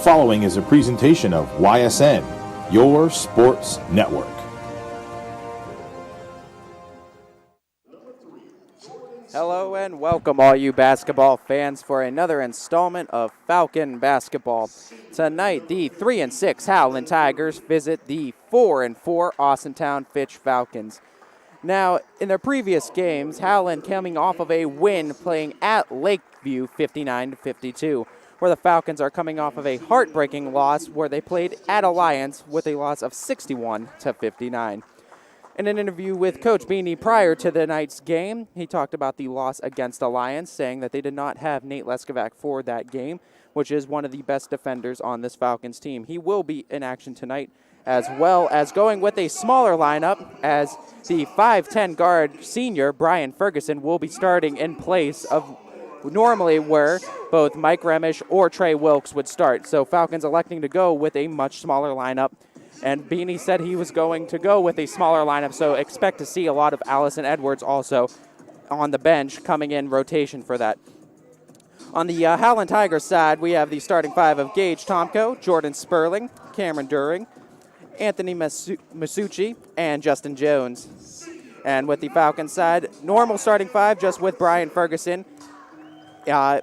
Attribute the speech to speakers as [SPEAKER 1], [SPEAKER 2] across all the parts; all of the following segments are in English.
[SPEAKER 1] following is a presentation of YSN, your sports network.
[SPEAKER 2] Hello and welcome all you basketball fans for another installment of Falcon Basketball. Tonight, the 3-6 Howland Tigers visit the 4-4 Austintown Fitch Falcons. Now, in their previous games, Howland coming off of a win playing at Lakeview 59-52, where the Falcons are coming off of a heartbreaking loss where they played at Alliance with a loss of 61-59. In an interview with Coach Beanie prior to the night's game, he talked about the loss against Alliance, saying that they did not have Nate Leskovac for that game, which is one of the best defenders on this Falcons team. He will be in action tonight, as well as going with a smaller lineup, as the 5'10 guard senior Brian Ferguson will be starting in place of normally where both Mike Remish or Trey Wilkes would start. So Falcons electing to go with a much smaller lineup. And Beanie said he was going to go with a smaller lineup, so expect to see a lot of Allison Edwards also on the bench coming in rotation for that. On the Howland Tigers side, we have the starting five of Gage Tomko, Jordan Sperling, Cameron During, Anthony Masucci, and Justin Jones. And with the Falcons side, normal starting five just with Brian Ferguson.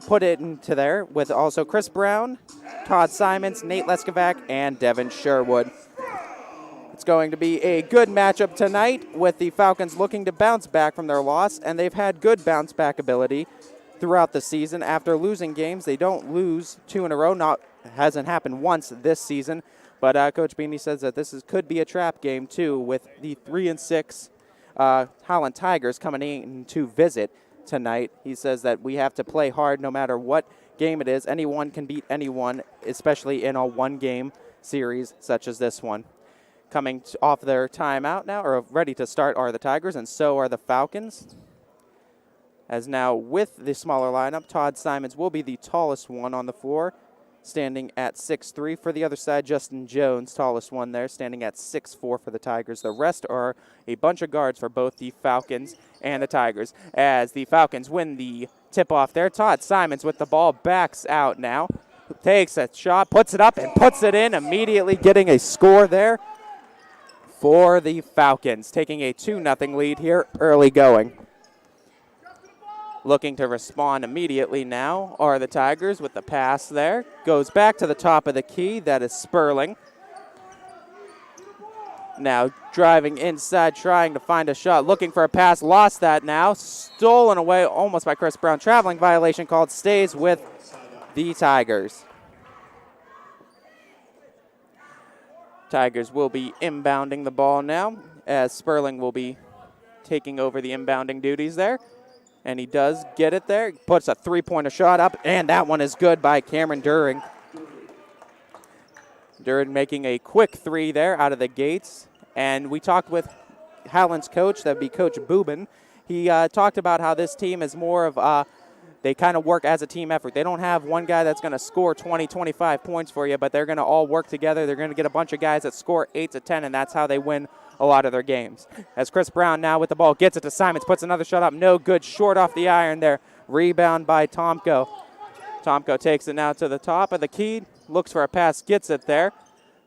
[SPEAKER 2] Put it into there with also Chris Brown, Todd Simons, Nate Leskovac, and Devin Sherwood. It's going to be a good matchup tonight with the Falcons looking to bounce back from their loss, and they've had good bounce back ability throughout the season. After losing games, they don't lose two in a row. Hasn't happened once this season, but Coach Beanie says that could be a trap game too, with the 3-6 Howland Tigers coming in to visit tonight. He says that we have to play hard no matter what game it is. Anyone can beat anyone, especially in a one-game series such as this one. Coming off their timeout now, or ready to start, are the Tigers, and so are the Falcons. As now with the smaller lineup, Todd Simons will be the tallest one on the floor, standing at 6'3". For the other side, Justin Jones, tallest one there, standing at 6'4" for the Tigers. The rest are a bunch of guards for both the Falcons and the Tigers. As the Falcons win the tip-off there, Todd Simons with the ball backs out now. Takes a shot, puts it up, and puts it in, immediately getting a score there for the Falcons, taking a 2-0 lead here early going. Looking to respond immediately now are the Tigers with the pass there. Goes back to the top of the key. That is Sperling. Now driving inside, trying to find a shot. Looking for a pass. Lost that now. Stolen away almost by Chris Brown. Traveling violation called. Stays with the Tigers. Tigers will be inbounding the ball now, as Sperling will be taking over the inbounding duties there. And he does get it there. Puts a three-pointer shot up, and that one is good by Cameron During. During making a quick three there out of the gates. And we talked with Howland's coach, that would be Coach Boobin. He talked about how this team is more of they kind of work as a team effort. They don't have one guy that's going to score 20, 25 points for you, but they're going to all work together. They're going to get a bunch of guys that score 8 to 10, and that's how they win a lot of their games. As Chris Brown now with the ball gets it to Simons, puts another shot up. No good, short off the iron there. Rebound by Tomko. Tomko takes it now to the top of the key, looks for a pass, gets it there.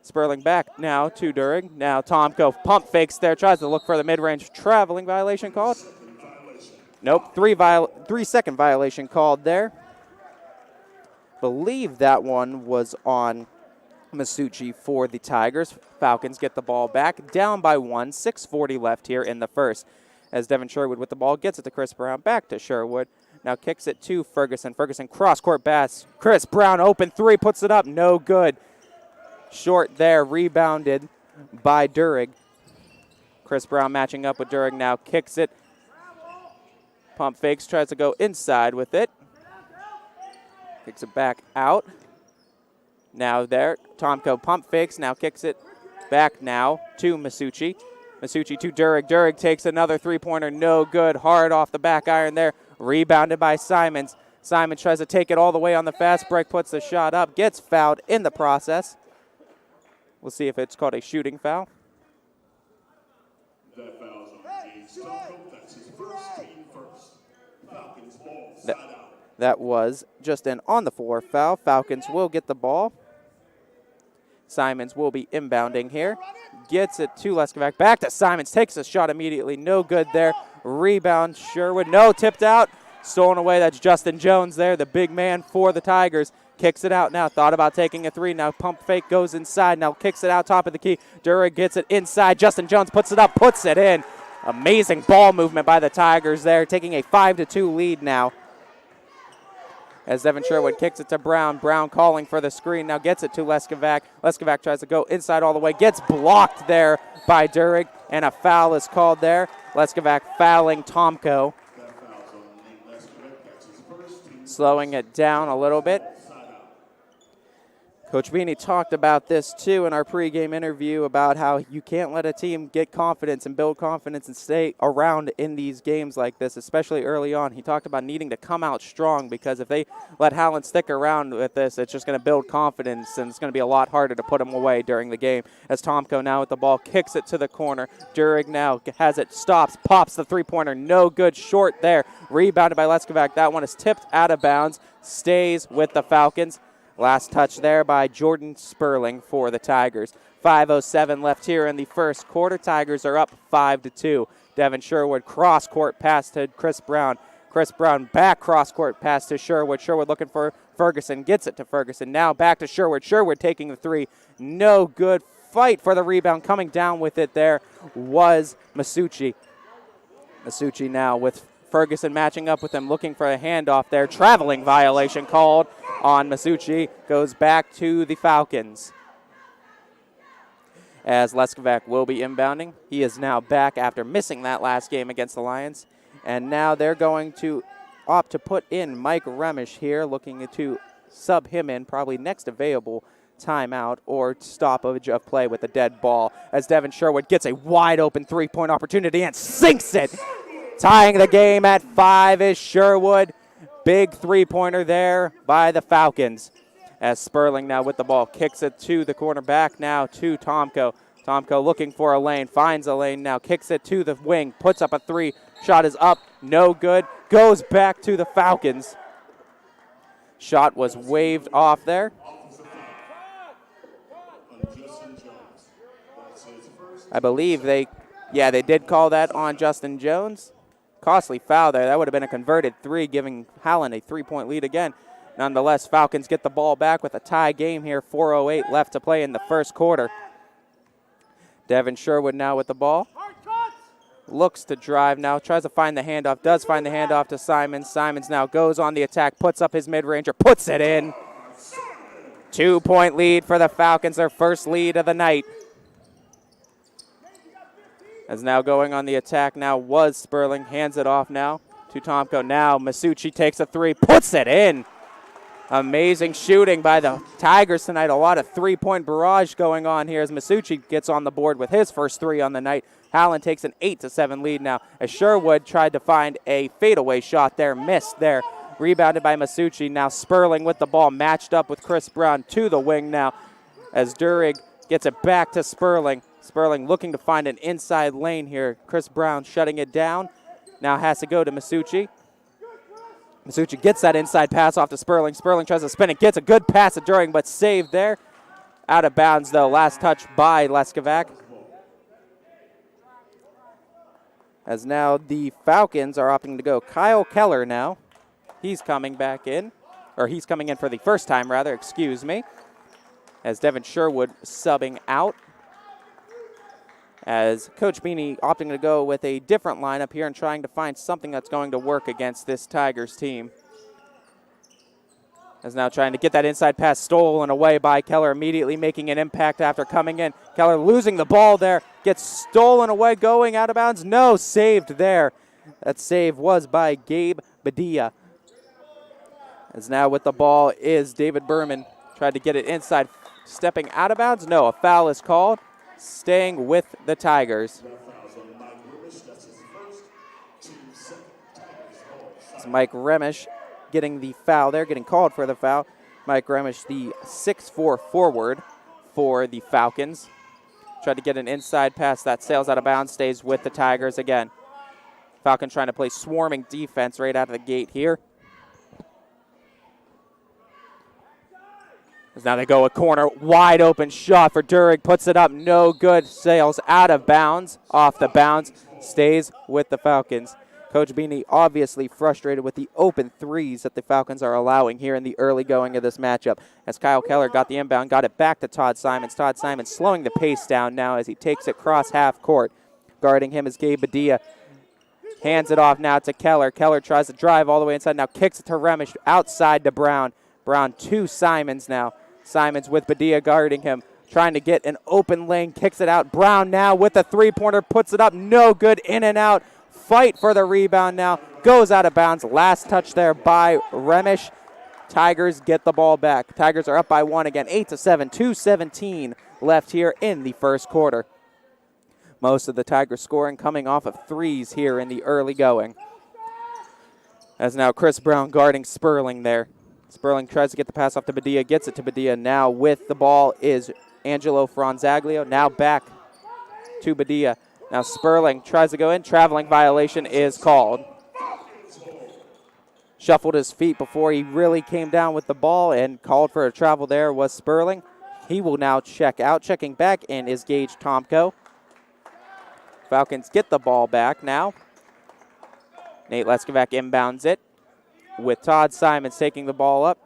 [SPEAKER 2] Sperling back now to During. Now Tomko pump fakes there, tries to look for the mid-range. Traveling violation called. Nope, 3-second violation called there. Believe that one was on Masucci for the Tigers. Falcons get the ball back, down by 1, 6:40 left here in the first. As Devin Sherwood with the ball gets it to Chris Brown, back to Sherwood. Now kicks it to Ferguson. Ferguson cross-court pass. Chris Brown open three, puts it up, no good. Short there, rebounded by Durig. Chris Brown matching up with Durig now, kicks it. Pump fakes, tries to go inside with it. Kicks it back out. Now there, Tomko pump fakes, now kicks it back now to Masucci. Masucci to Durig. Durig takes another three-pointer, no good. Hard off the back iron there. Rebounded by Simons. Simons tries to take it all the way on the fast break, puts the shot up, gets fouled in the process. We'll see if it's called a shooting foul.
[SPEAKER 3] That foul's on James Tomko. That's his first team first. Falcons ball side out.
[SPEAKER 2] That was just an on-the-floor foul. Falcons will get the ball. Simons will be inbounding here. Gets it to Leskovac. Back to Simons. Takes a shot immediately. No good there. Rebound. Sherwood. No, tipped out. Stolen away. That's Justin Jones there, the big man for the Tigers. Kicks it out now. Thought about taking a three. Now pump fake goes inside. Now kicks it out top of the key. Durig gets it inside. Justin Jones puts it up. Puts it in. Amazing ball movement by the Tigers there. Taking a 5-2 lead now. As Devin Sherwood kicks it to Brown. Brown calling for the screen. Now gets it to Leskovac. Leskovac tries to go inside all the way. Gets blocked there by Durig. And a foul is called there. Leskovac fouling Tomko. Slowing it down a little bit. Coach Beanie talked about this too in our pregame interview about how you can't let a team get confidence and build confidence and stay around in these games like this, especially early on. He talked about needing to come out strong because if they let Howland stick around with this, it's just going to build confidence and it's going to be a lot harder to put them away during the game. As Tomko now with the ball kicks it to the corner. Durig now has it, stops, pops the three-pointer. No good, short there. Rebounded by Leskovac. That one is tipped out of bounds. Stays with the Falcons. Last touch there by Jordan Sperling for the Tigers. 5:07 left here in the first quarter. Tigers are up 5-2. Devin Sherwood cross-court pass to Chris Brown. Chris Brown back cross-court pass to Sherwood. Sherwood looking for Ferguson. Gets it to Ferguson. Now back to Sherwood. Sherwood taking the three. No good. Fight for the rebound. Coming down with it there was Masucci. Masucci now with Ferguson matching up with him, looking for a handoff there. Traveling violation called on Masucci. Goes back to the Falcons. As Leskovac will be inbounding. He is now back after missing that last game against the Lions. And now they're going to opt to put in Mike Remish here, looking to sub him in, probably next available timeout or stoppage of play with a dead ball. As Devin Sherwood gets a wide open three-point opportunity and sinks it. Tying the game at 5 is Sherwood. Big three-pointer there by the Falcons. As Sperling now with the ball kicks it to the cornerback now to Tomko. Tomko looking for a lane, finds a lane now, kicks it to the wing, puts up a three. Shot is up, no good. Goes back to the Falcons. Shot was waved off there. I believe they did call that on Justin Jones. Costly foul there. That would have been a converted three, giving Howland a 3-point lead again. Nonetheless, Falcons get the ball back with a tie game here. 4:08 left to play in the first quarter. Devin Sherwood now with the ball. Looks to drive now, tries to find the handoff, does find the handoff to Simons. Simons now goes on the attack, puts up his mid-ranger, puts it in. 2-point lead for the Falcons, their first lead of the night. As now going on the attack now was Sperling. Hands it off now to Tomko. Now Masucci takes a three, puts it in. Amazing shooting by the Tigers tonight. A lot of three-point barrage going on here as Masucci gets on the board with his first three on the night. Howland takes an 8-7 lead now as Sherwood tried to find a fadeaway shot there. Missed there. Rebounded by Masucci. Now Sperling with the ball matched up with Chris Brown to the wing now as Durig gets it back to Sperling. Sperling looking to find an inside lane here. Chris Brown shutting it down. Now has to go to Masucci. Masucci gets that inside pass off to Sperling. Sperling tries to spin it. Gets a good pass at During, but saved there. Out of bounds, though. Last touch by Leskovac. As now the Falcons are opting to go. Kyle Keller now. He's coming back in. Or he's coming in for the first time, rather. Excuse me. As Devin Sherwood subbing out. As Coach Beanie opting to go with a different lineup here and trying to find something that's going to work against this Tigers team. As now trying to get that inside pass stolen away by Keller, immediately making an impact after coming in. Keller losing the ball there, gets stolen away, going out of bounds. No, saved there. That save was by Gabe Badia. As now with the ball is David Berman. Tried to get it inside, stepping out of bounds. No, a foul is called. Staying with the Tigers. It's Mike Remish getting the foul there, getting called for the foul. Mike Remish, the 6'4" forward for the Falcons. Tried to get an inside pass that sails out of bounds, stays with the Tigers again. Falcons trying to play swarming defense right out of the gate here. As now they go a corner, wide open shot for Durig, puts it up, no good, sails out of bounds, off the bounds, stays with the Falcons. Coach Beanie obviously frustrated with the open threes that the Falcons are allowing here in the early going of this matchup. As Kyle Keller got the inbound, got it back to Todd Simons. Todd Simons slowing the pace down now as he takes it cross half court. Guarding him is Gabe Badia. Hands it off now to Keller. Keller tries to drive all the way inside, now kicks it to Remish, outside to Brown. Brown to Simons now. Simons with Badia guarding him, trying to get an open lane, kicks it out. Brown now with the three-pointer, puts it up, no good, in and out. Fight for the rebound now, goes out of bounds. Last touch there by Remish. Tigers get the ball back. Tigers are up by one again, 8-7, 2:17 left here in the first quarter. Most of the Tigers scoring coming off of threes here in the early going. As now Chris Brown guarding Sperling there. Sperling tries to get the pass off to Badia, gets it to Badia. Now with the ball is Angelo Franzaglio. Now back to Badia. Now Sperling tries to go in. Traveling violation is called. Shuffled his feet before he really came down with the ball and called for a travel there was Sperling. He will now check out. Checking back in is Gage Tomko. Falcons get the ball back now. Nate Leskovac inbounds it with Todd Simons taking the ball up.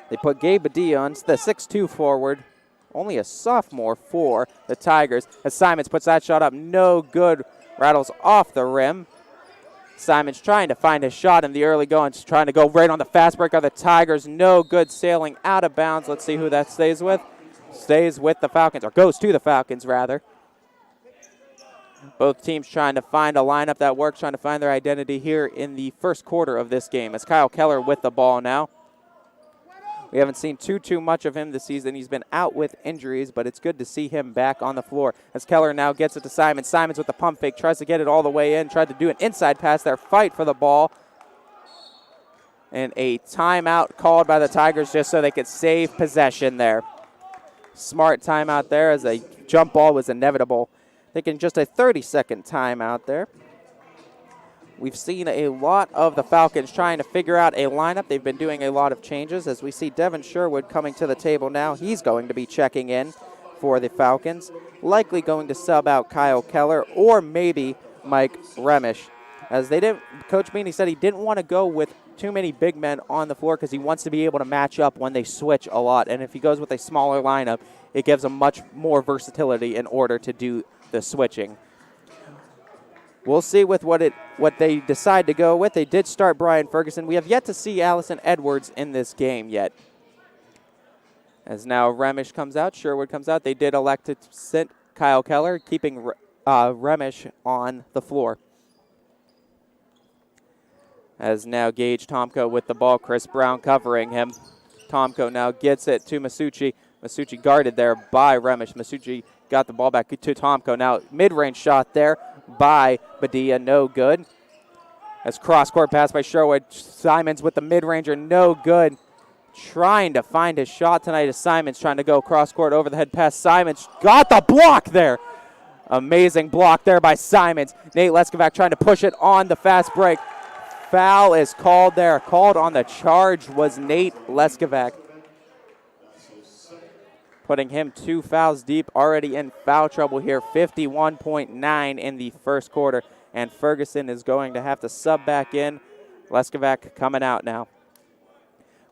[SPEAKER 2] They put Gabe Badia on the 6'2 forward. Only a sophomore for the Tigers. As Simons puts that shot up, no good. Rattles off the rim. Simons trying to find a shot in the early going, trying to go right on the fast break of the Tigers. No good, sailing out of bounds. Let's see who that stays with. Stays with the Falcons, or goes to the Falcons, rather. Both teams trying to find a lineup that works, trying to find their identity here in the first quarter of this game. As Kyle Keller with the ball now. We haven't seen too much of him this season. He's been out with injuries, but it's good to see him back on the floor. As Keller now gets it to Simons. Simons with the pump fake, tries to get it all the way in, tried to do an inside pass there, fight for the ball. And a timeout called by the Tigers just so they could save possession there. Smart timeout there as a jump ball was inevitable. Taking just a 30-second timeout there. We've seen a lot of the Falcons trying to figure out a lineup. They've been doing a lot of changes as we see Devin Sherwood coming to the table now. He's going to be checking in for the Falcons. Likely going to sub out Kyle Keller or maybe Mike Remish. As they didn't, Coach Beanie said he didn't want to go with too many big men on the floor because he wants to be able to match up when they switch a lot. And if he goes with a smaller lineup, it gives him much more versatility in order to do the switching. We'll see with what they decide to go with. They did start Brian Ferguson. We have yet to see Allison Edwards in this game yet. As now Remish comes out, Sherwood comes out. They did elect to sit Kyle Keller, keeping Remish on the floor. As now Gage Tomko with the ball, Chris Brown covering him. Tomko now gets it to Masucci. Masucci guarded there by Remish. Masucci got the ball back to Tomko. Now mid-range shot there by Badia, no good. As cross-court pass by Sherwood. Simons with the mid-ranger, no good. Trying to find his shot tonight is Simons, trying to go cross-court over the head pass. Simons got the block there. Amazing block there by Simons. Nate Leskovac trying to push it on the fast break. Foul is called there. Called on the charge was Nate Leskovac. Putting him 2 fouls deep, already in foul trouble here. 51.9 in the first quarter. And Ferguson is going to have to sub back in. Leskovac coming out now.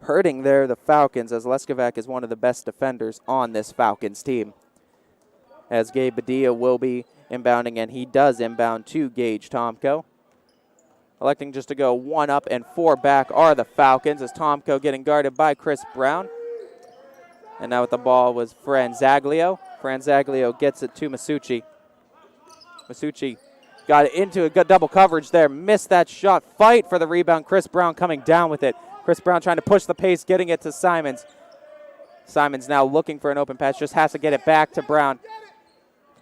[SPEAKER 2] Hurting there the Falcons, as Leskovac is one of the best defenders on this Falcons team. As Gabe Badia will be inbounding, and he does inbound to Gage Tomko. Electing just to go 1 up and 4 back are the Falcons, as Tomko getting guarded by Chris Brown. And now with the ball was Franzaglio. Franzaglio gets it to Masucci. Masucci got it into a good double coverage there. Missed that shot. Fight for the rebound. Chris Brown coming down with it. Chris Brown trying to push the pace, getting it to Simons. Simons now looking for an open pass. Just has to get it back to Brown.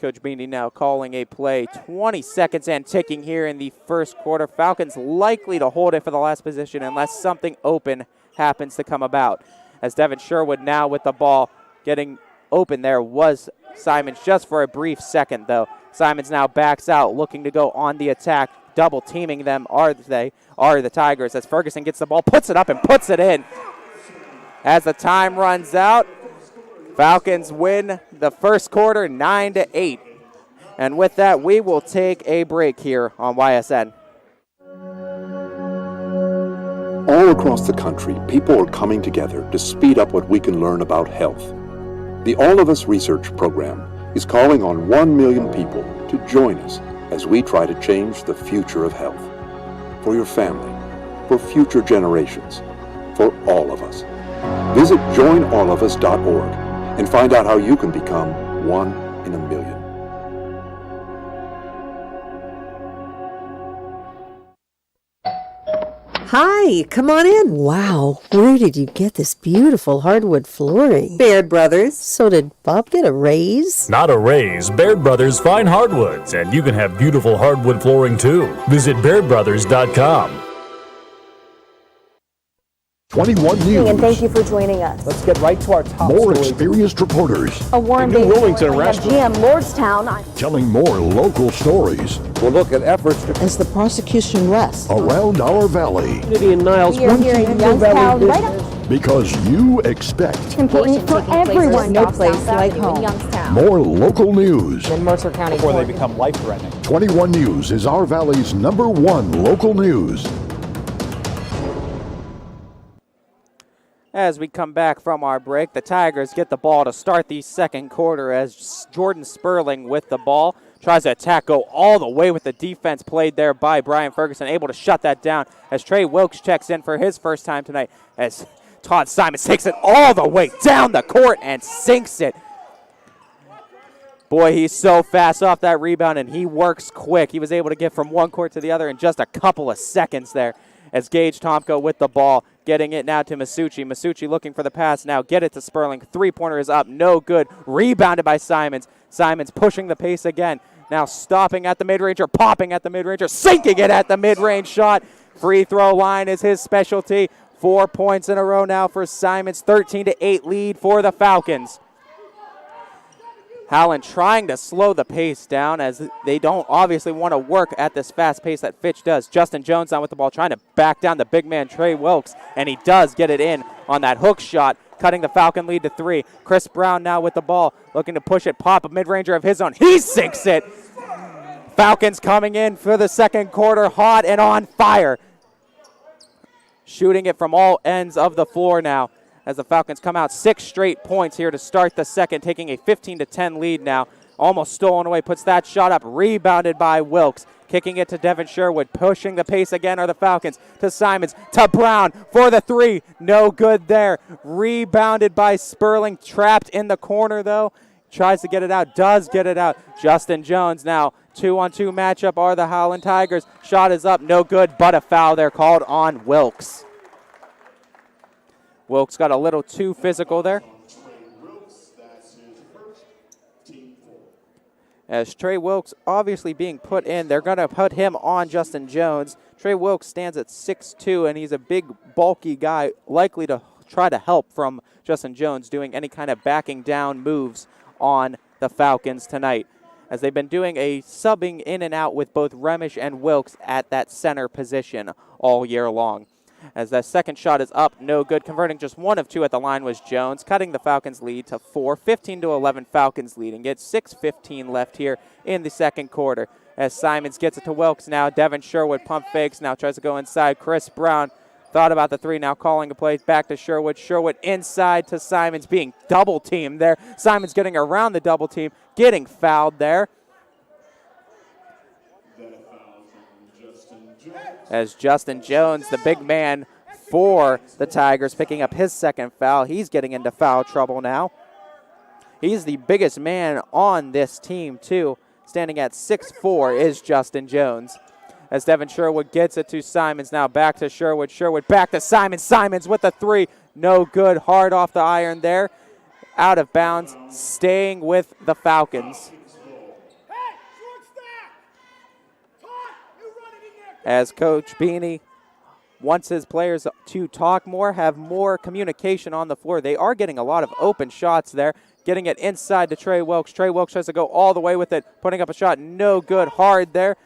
[SPEAKER 2] Coach Beanie now calling a play. 20 seconds and ticking here in the first quarter. Falcons likely to hold it for the last position unless something open happens to come about. As Devin Sherwood now with the ball getting open there was Simons just for a brief second, though. Simons now backs out, looking to go on the attack. Double teaming them are the Tigers. As Ferguson gets the ball, puts it up and puts it in. As the time runs out, Falcons win the first quarter 9-8. And with that, we will take a break here on YSN.
[SPEAKER 4] All across the country, people are coming together to speed up what we can learn about health. The All of Us Research Program is calling on 1 million people to join us as we try to change the future of health. For your family, for future generations, for all of us. Visit joinallofus.org and find out how you can become 1 in a million.
[SPEAKER 5] Hi, come on in. Wow, where did you get this beautiful hardwood flooring? Baird Brothers. So did Bob get a raise?
[SPEAKER 6] Not a raise. Baird Brothers fine hardwoods, and you can have beautiful hardwood flooring too. Visit BairdBrothers.com.
[SPEAKER 7] 21 News.
[SPEAKER 8] And thank you for joining us.
[SPEAKER 9] Let's get right to our top
[SPEAKER 7] More
[SPEAKER 9] story.
[SPEAKER 7] experienced reporters.
[SPEAKER 8] A warm day
[SPEAKER 9] Wilmington
[SPEAKER 8] at
[SPEAKER 9] restaurant.
[SPEAKER 8] GM Lordstown.
[SPEAKER 7] Telling more local stories.
[SPEAKER 9] We'll look at efforts to
[SPEAKER 5] As the prosecution rests.
[SPEAKER 7] Around our valley.
[SPEAKER 9] in Niles.
[SPEAKER 8] We are here in Youngstown, right up
[SPEAKER 7] Because you expect
[SPEAKER 8] important for everyone.
[SPEAKER 5] No place like home.
[SPEAKER 8] Youngstown.
[SPEAKER 7] more local news.
[SPEAKER 9] In Mercer County before they become life-threatening.
[SPEAKER 7] 21 News is our valley's #1 local news.
[SPEAKER 2] As we come back from our break, the Tigers get the ball to start the second quarter as Jordan Sperling with the ball. Tries to attack, go all the way with the defense played there by Brian Ferguson, able to shut that down as Trey Wilkes checks in for his first time tonight as Todd Simons takes it all the way down the court and sinks it. Boy, he's so fast off that rebound, and he works quick. He was able to get from one court to the other in just a couple of seconds there as Gage Tomko with the ball, getting it now to Masucci. Masucci looking for the pass now, get it to Sperling. Three-pointer is up, no good. Rebounded by Simons. Simons pushing the pace again. Now stopping at the mid-ranger, popping at the mid-ranger, sinking it at the mid-range shot. Free throw line is his specialty. 4 points in a row now for Simons. 13-8 lead for the Falcons. Howland trying to slow the pace down as they don't obviously want to work at this fast pace that Fitch does. Justin Jones now with the ball, trying to back down the big man Trey Wilkes, and he does get it in on that hook shot, cutting the Falcon lead to 3. Chris Brown now with the ball, looking to push it, pop a mid-ranger of his own. He sinks it. Falcons coming in for the second quarter, hot and on fire. Shooting it from all ends of the floor now as the Falcons come out 6 straight points here to start the second, taking a 15-10 lead now. Almost stolen away, puts that shot up, rebounded by Wilkes. Kicking it to Devin Sherwood, pushing the pace again are the Falcons. To Simons, to Brown for the 3. No good there. Rebounded by Sperling, trapped in the corner though. Tries to get it out, does get it out. Justin Jones now, 2-on-2 matchup are the Howland Tigers. Shot is up, no good, but a foul there called on Wilkes. Wilkes got a little too physical there. As Trey Wilkes obviously being put in, they're going to put him on Justin Jones. Trey Wilkes stands at 6'2", and he's a big, bulky guy, likely to try to help from Justin Jones doing any kind of backing down moves on the Falcons tonight, as they've been doing a subbing in and out with both Remish and Wilkes at that center position all year long. As that second shot is up, no good. Converting just 1 of 2 at the line was Jones, cutting the Falcons' lead to 4. 15-11 Falcons leading. Get 6:15 left here in the second quarter. As Simons gets it to Wilkes now, Devin Sherwood pump fakes, now tries to go inside. Chris Brown thought about the 3, now calling a play back to Sherwood. Sherwood inside to Simons, being double teamed there. Simons getting around the double team, getting fouled there. As Justin Jones, the big man for the Tigers, picking up his second foul. He's getting into foul trouble now. He's the biggest man on this team, too. Standing at 6'4" is Justin Jones. As Devin Sherwood gets it to Simons, now back to Sherwood. Sherwood back to Simons. Simons with the 3. No good. Hard off the iron there. Out of bounds. Staying with the Falcons. As Coach Beanie wants his players to talk more, have more communication on the floor. They are getting a lot of open shots there, getting it inside to Trey Wilkes. Trey Wilkes tries to go all the way with it, putting up a shot. No good. Hard there.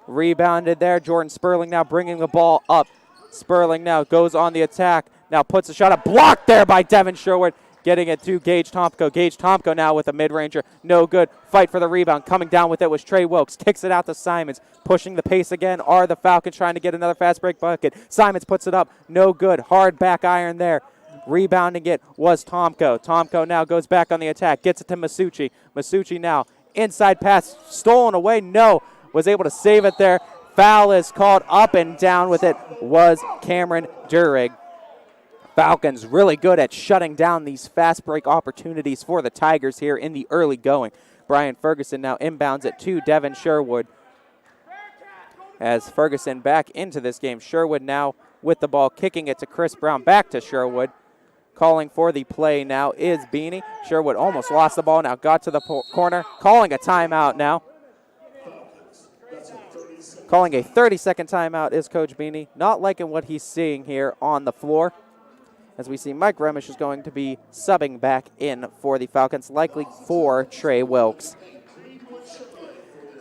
[SPEAKER 2] Rebounded there. Jordan Sperling now bringing the ball up. Sperling now goes on the attack. now puts a shot up, blocked there by Devin Sherwood, getting it to Gage Tomko. Gage Tomko now with a mid-ranger, no good. Fight for the rebound, coming down with it was Trey Wilkes, kicks it out to Simons, pushing the pace again. Are the Falcons trying to get another fast break bucket? Simons puts it up, no good. Hard back iron there. Rebounding it was Tomko. Tomko now goes back on the attack, gets it to Masucci. Masucci now, inside pass, stolen away, no, was able to save it there. Foul is called. Up and down with it was Cameron Durig. Falcons really good at shutting down these fast break opportunities for the Tigers here in the early going. Brian Ferguson now inbounds it to Devin Sherwood. As Ferguson back into this game, Sherwood now with the ball, kicking it to Chris Brown, back to Sherwood. Calling for the play now is Beanie. Sherwood almost lost the ball, now got to the corner, calling a timeout now. Calling a 30-second timeout is Coach Beanie. Not liking what he's seeing here on the floor. As we see, Mike Remish is going to be subbing back in for the Falcons, likely for Trey Wilkes.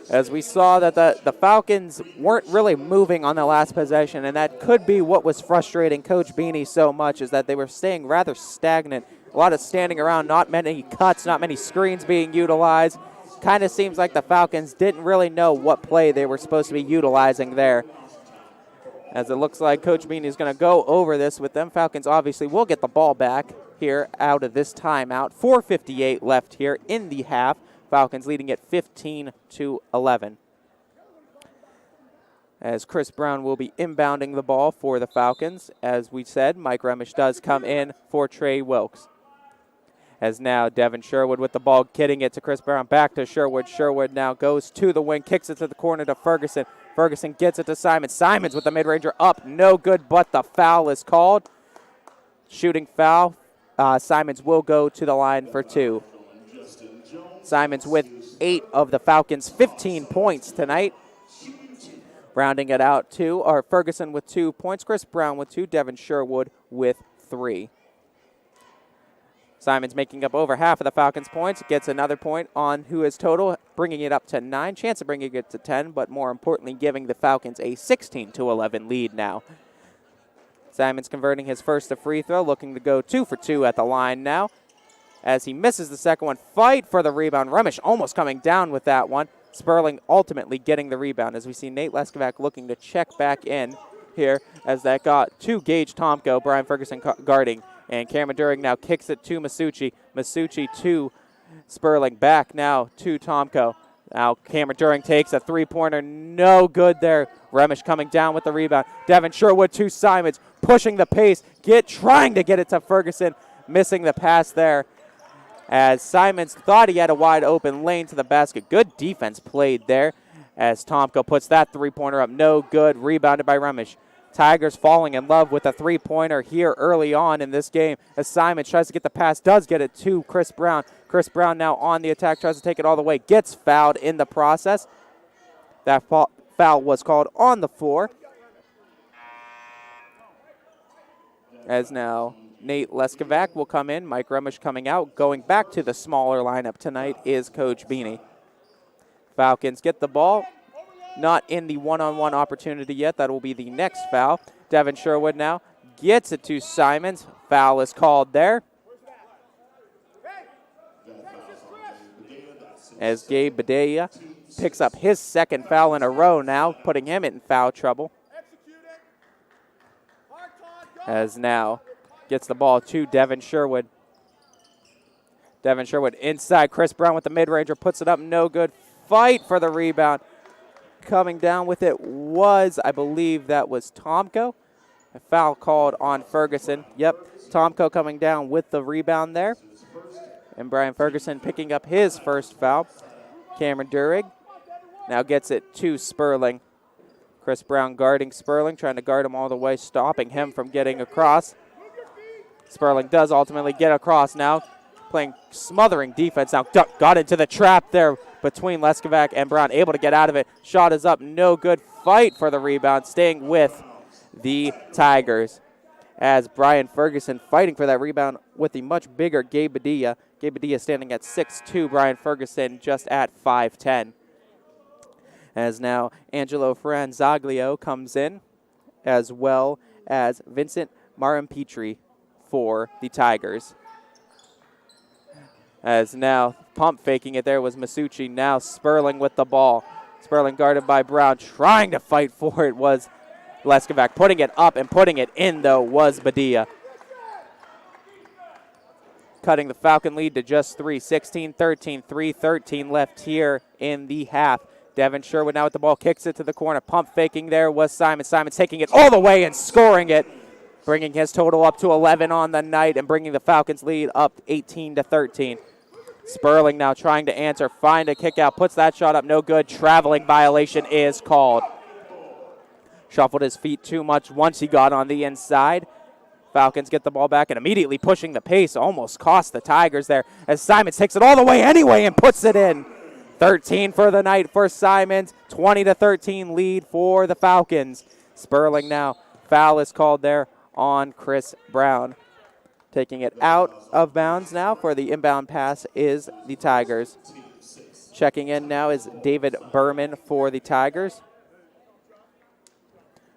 [SPEAKER 2] As we saw that the Falcons weren't really moving on the last possession, and that could be what was frustrating Coach Beanie so much, is that they were staying rather stagnant. A lot of standing around, not many cuts, not many screens being utilized. Kind of seems like the Falcons didn't really know what play they were supposed to be utilizing there. As it looks like Coach Beanie is going to go over this with them. Falcons obviously will get the ball back here out of this timeout. 4:58 left here in the half. Falcons leading it 15-11. As Chris Brown will be inbounding the ball for the Falcons. As we said, Mike Remish does come in for Trey Wilkes. As now Devin Sherwood with the ball, getting it to Chris Brown, back to Sherwood. Sherwood now goes to the wing, kicks it to the corner to Ferguson. Ferguson gets it to Simons. Simons with the mid-ranger up, no good, but the foul is called. Shooting foul. Simons will go to the line for two. Simons with 8 of the Falcons' 15 points tonight. Rounding it out Ferguson with 2 points, Chris Brown with 2, Devin Sherwood with 3. Simons making up over half of the Falcons' points, gets another point on who is total, bringing it up to 9, chance of bringing it to 10, but more importantly giving the Falcons a 16-11 lead now. Simons converting his first to free throw, looking to go 2 for 2 at the line now. As he misses the second one, fight for the rebound. Remish almost coming down with that one. Sperling ultimately getting the rebound, as we see Nate Leskovac looking to check back in here, as that got to Gage Tomko, Brian Ferguson guarding. And Cameron Durig now kicks it to Masucci. Masucci to Sperling. Back now to Tomko. Now Cameron Durig takes a three-pointer. No good there. Remish coming down with the rebound. Devin Sherwood to Simons. Pushing the pace. Trying to get it to Ferguson. Missing the pass there. As Simons thought he had a wide open lane to the basket. Good defense played there. As Tomko puts that three-pointer up. No good. Rebounded by Remish. Tigers falling in love with a three-pointer here early on in this game. As Simons tries to get the pass, does get it to Chris Brown. Chris Brown now on the attack, tries to take it all the way, gets fouled in the process. That foul was called on the floor. As now Nate Leskovac will come in, Mike Remish coming out. Going back to the smaller lineup tonight is Coach Beanie. Falcons get the ball. Not in the one-on-one opportunity yet. That will be the next foul. Devin Sherwood now gets it to Simons. Foul is called there. As Gabe Badea picks up his second foul in a row now, putting him in foul trouble. As now gets the ball to Devin Sherwood. Devin Sherwood inside. Chris Brown with the mid-ranger, puts it up, no good. Fight for the rebound. Coming down with it was, I believe that was Tomko. A foul called on Ferguson. Yep, Tomko coming down with the rebound there. And Brian Ferguson picking up his first foul. Cameron Durig now gets it to Sperling. Chris Brown guarding Sperling, trying to guard him all the way, stopping him from getting across. Sperling does ultimately get across now, playing smothering defense now. Got into the trap there between Leskovac and Brown, able to get out of it. Shot is up, no good. Fight for the rebound, staying with the Tigers. As Brian Ferguson fighting for that rebound with the much bigger Gabe Badea. Gabe Badea standing at 6'2", Brian Ferguson just at 5'10". As now Angelo Franzaglio comes in, as well as Vincent Marimpetri for the Tigers. As now pump faking it there was Masucci. Now Sperling with the ball. Sperling guarded by Brown. Trying to fight for it was Leskovac. Putting it up and putting it in, though, was Badia. Cutting the Falcon lead to just 3. 16-13. 3:13 left here in the half. Devin Sherwood now with the ball. Kicks it to the corner. Pump faking there was Simon. Simon taking it all the way and scoring it. Bringing his total up to 11 on the night and bringing the Falcons lead up 18-13. Sperling now trying to answer. Find a kick out. Puts that shot up. No good. Traveling violation is called. Shuffled his feet too much once he got on the inside. Falcons get the ball back and immediately pushing the pace. Almost cost the Tigers there as Simons takes it all the way anyway and puts it in. 13 for the night for Simons. 20-13 lead for the Falcons. Sperling now. Foul is called there on Chris Brown. Taking it out of bounds now for the inbound pass is the Tigers. Checking in now is David Berman for the Tigers.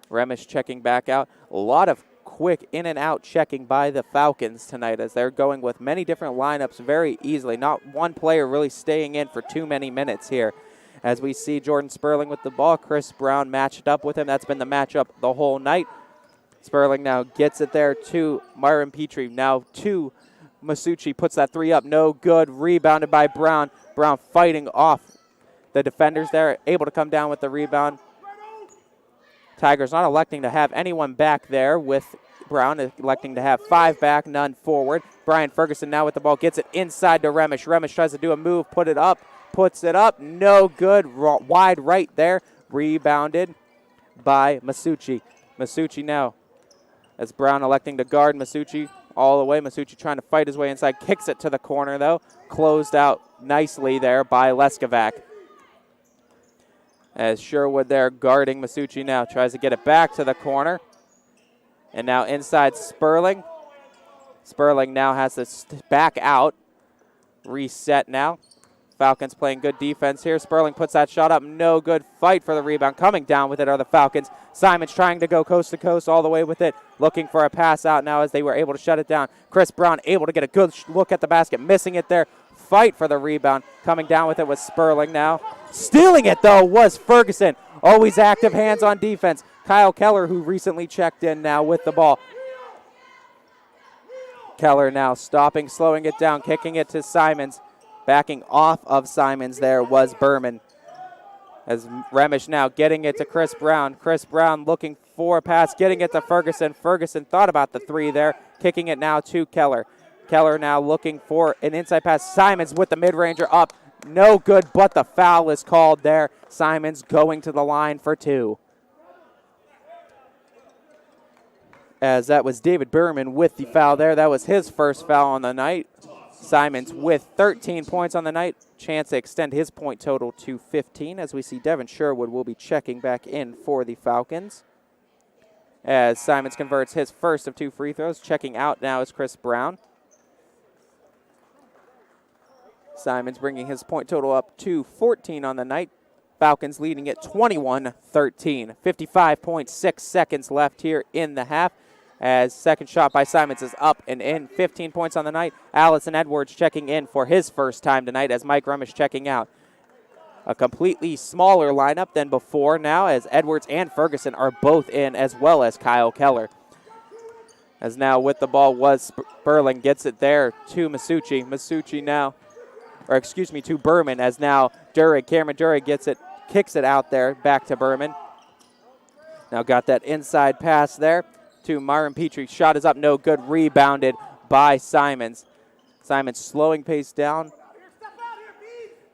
[SPEAKER 2] Remish checking back out. A lot of quick in and out checking by the Falcons tonight as they're going with many different lineups very easily. Not one player really staying in for too many minutes here. As we see Jordan Sperling with the ball, Chris Brown matched up with him. That's been the matchup the whole night. Sperling now gets it there to Myron Petrie. Now to Masucci. Puts that three up. No good. Rebounded by Brown. Brown fighting off the defenders there. Able to come down with the rebound. Tigers not electing to have anyone back there with Brown. Electing to have 5 back, none forward. Brian Ferguson now with the ball. Gets it inside to Remish. Remish tries to do a move. Put it up. Puts it up. No good. Wide right there. Rebounded by Masucci. Masucci now. As Brown electing to guard Masucci all the way. Masucci trying to fight his way inside. Kicks it to the corner, though. Closed out nicely there by Leskovac. As Sherwood there guarding Masucci now. Tries to get it back to the corner. And now inside Sperling. Sperling now has to back out. Reset now. Falcons playing good defense here. Sperling puts that shot up. No good. Fight for the rebound. Coming down with it are the Falcons. Simons trying to go coast to coast all the way with it. Looking for a pass out now as they were able to shut it down. Chris Brown able to get a good look at the basket. Missing it there. Fight for the rebound. Coming down with it was Sperling now. Stealing it, though, was Ferguson. Always active hands on defense. Kyle Keller, who recently checked in now with the ball. Keller now stopping, slowing it down, kicking it to Simons. Backing off of Simons there was Berman. As Remish now getting it to Chris Brown. Chris Brown looking for a pass, getting it to Ferguson. Ferguson thought about the three there, kicking it now to Keller. Keller now looking for an inside pass. Simons with the mid-ranger up. No good, but the foul is called there. Simons going to the line for 2. As that was David Berman with the foul there. That was his first foul on the night. Simons with 13 points on the night. Chance to extend his point total to 15 as we see Devin Sherwood will be checking back in for the Falcons. As Simons converts his first of 2 free throws. Checking out now is Chris Brown. Simons bringing his point total up to 14 on the night. Falcons leading at 21-13. 55.6 seconds left here in the half. As second shot by Simons is up and in. 15 points on the night. Allison Edwards checking in for his first time tonight as Mike Remish checking out. A completely smaller lineup than before now as Edwards and Ferguson are both in as well as Kyle Keller. As now with the ball was Sperling. Gets it there to Masucci. Masucci now, to Berman as now Cameron Durig gets it, kicks it out there back to Berman. Now got that inside pass there to Myron Petrie. Shot is up, no good. Rebounded by Simons. Simons slowing pace down.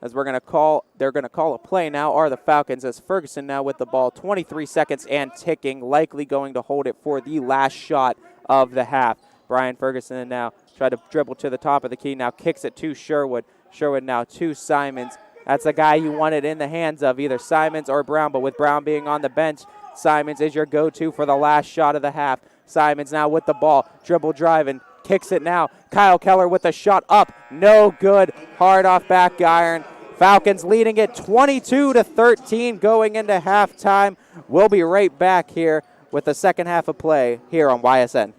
[SPEAKER 2] As they're going to call a play now are the Falcons as Ferguson now with the ball. 23 seconds and ticking, likely going to hold it for the last shot of the half. Brian Ferguson now tried to dribble to the top of the key. Now kicks it to Sherwood. Sherwood now to Simons. That's a guy you wanted in the hands of either Simons or Brown, but with Brown being on the bench, Simons is your go-to for the last shot of the half. Simons now with the ball, dribble driving, kicks it now. Kyle Keller with the shot up, no good. Hard off back iron. Falcons leading it 22-13 going into halftime. We'll be right back here with the second half of play here on YSN.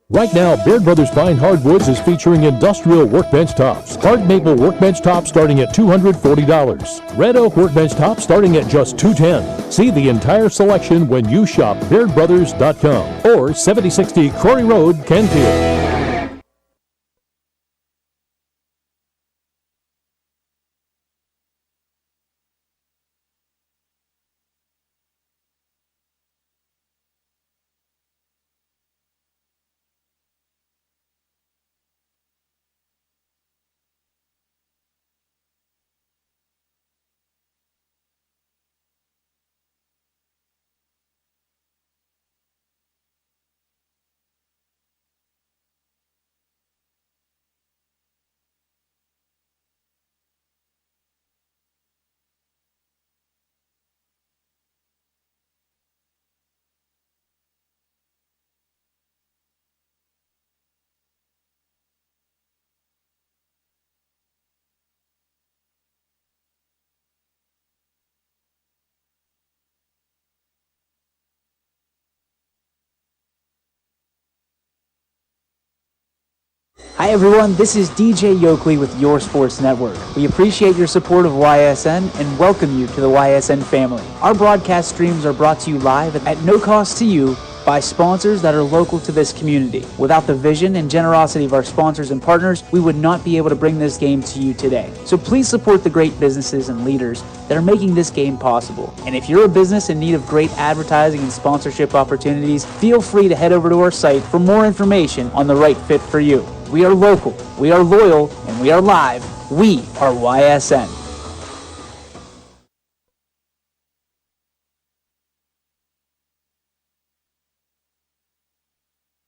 [SPEAKER 6] Right now, Beard Brothers Fine Hardwoods is featuring industrial workbench tops. Hard maple workbench tops starting at $240. Red oak workbench tops starting at just $210. See the entire selection when you shop beardbrothers.com or 7060 Quarry Road, Canfield.
[SPEAKER 10] Hi everyone, this is DJ Yoakley with Your Sports Network. We appreciate your support of YSN and welcome you to the YSN family. Our broadcast streams are brought to you live at no cost to you by sponsors that are local to this community. Without the vision and generosity of our sponsors and partners, we would not be able to bring this game to you today. So please support the great businesses and leaders that are making this game possible. And if you're a business in need of great advertising and sponsorship opportunities, feel free to head over to our site for more information on the right fit for you. We are local, we are loyal, and we are live. We are YSN.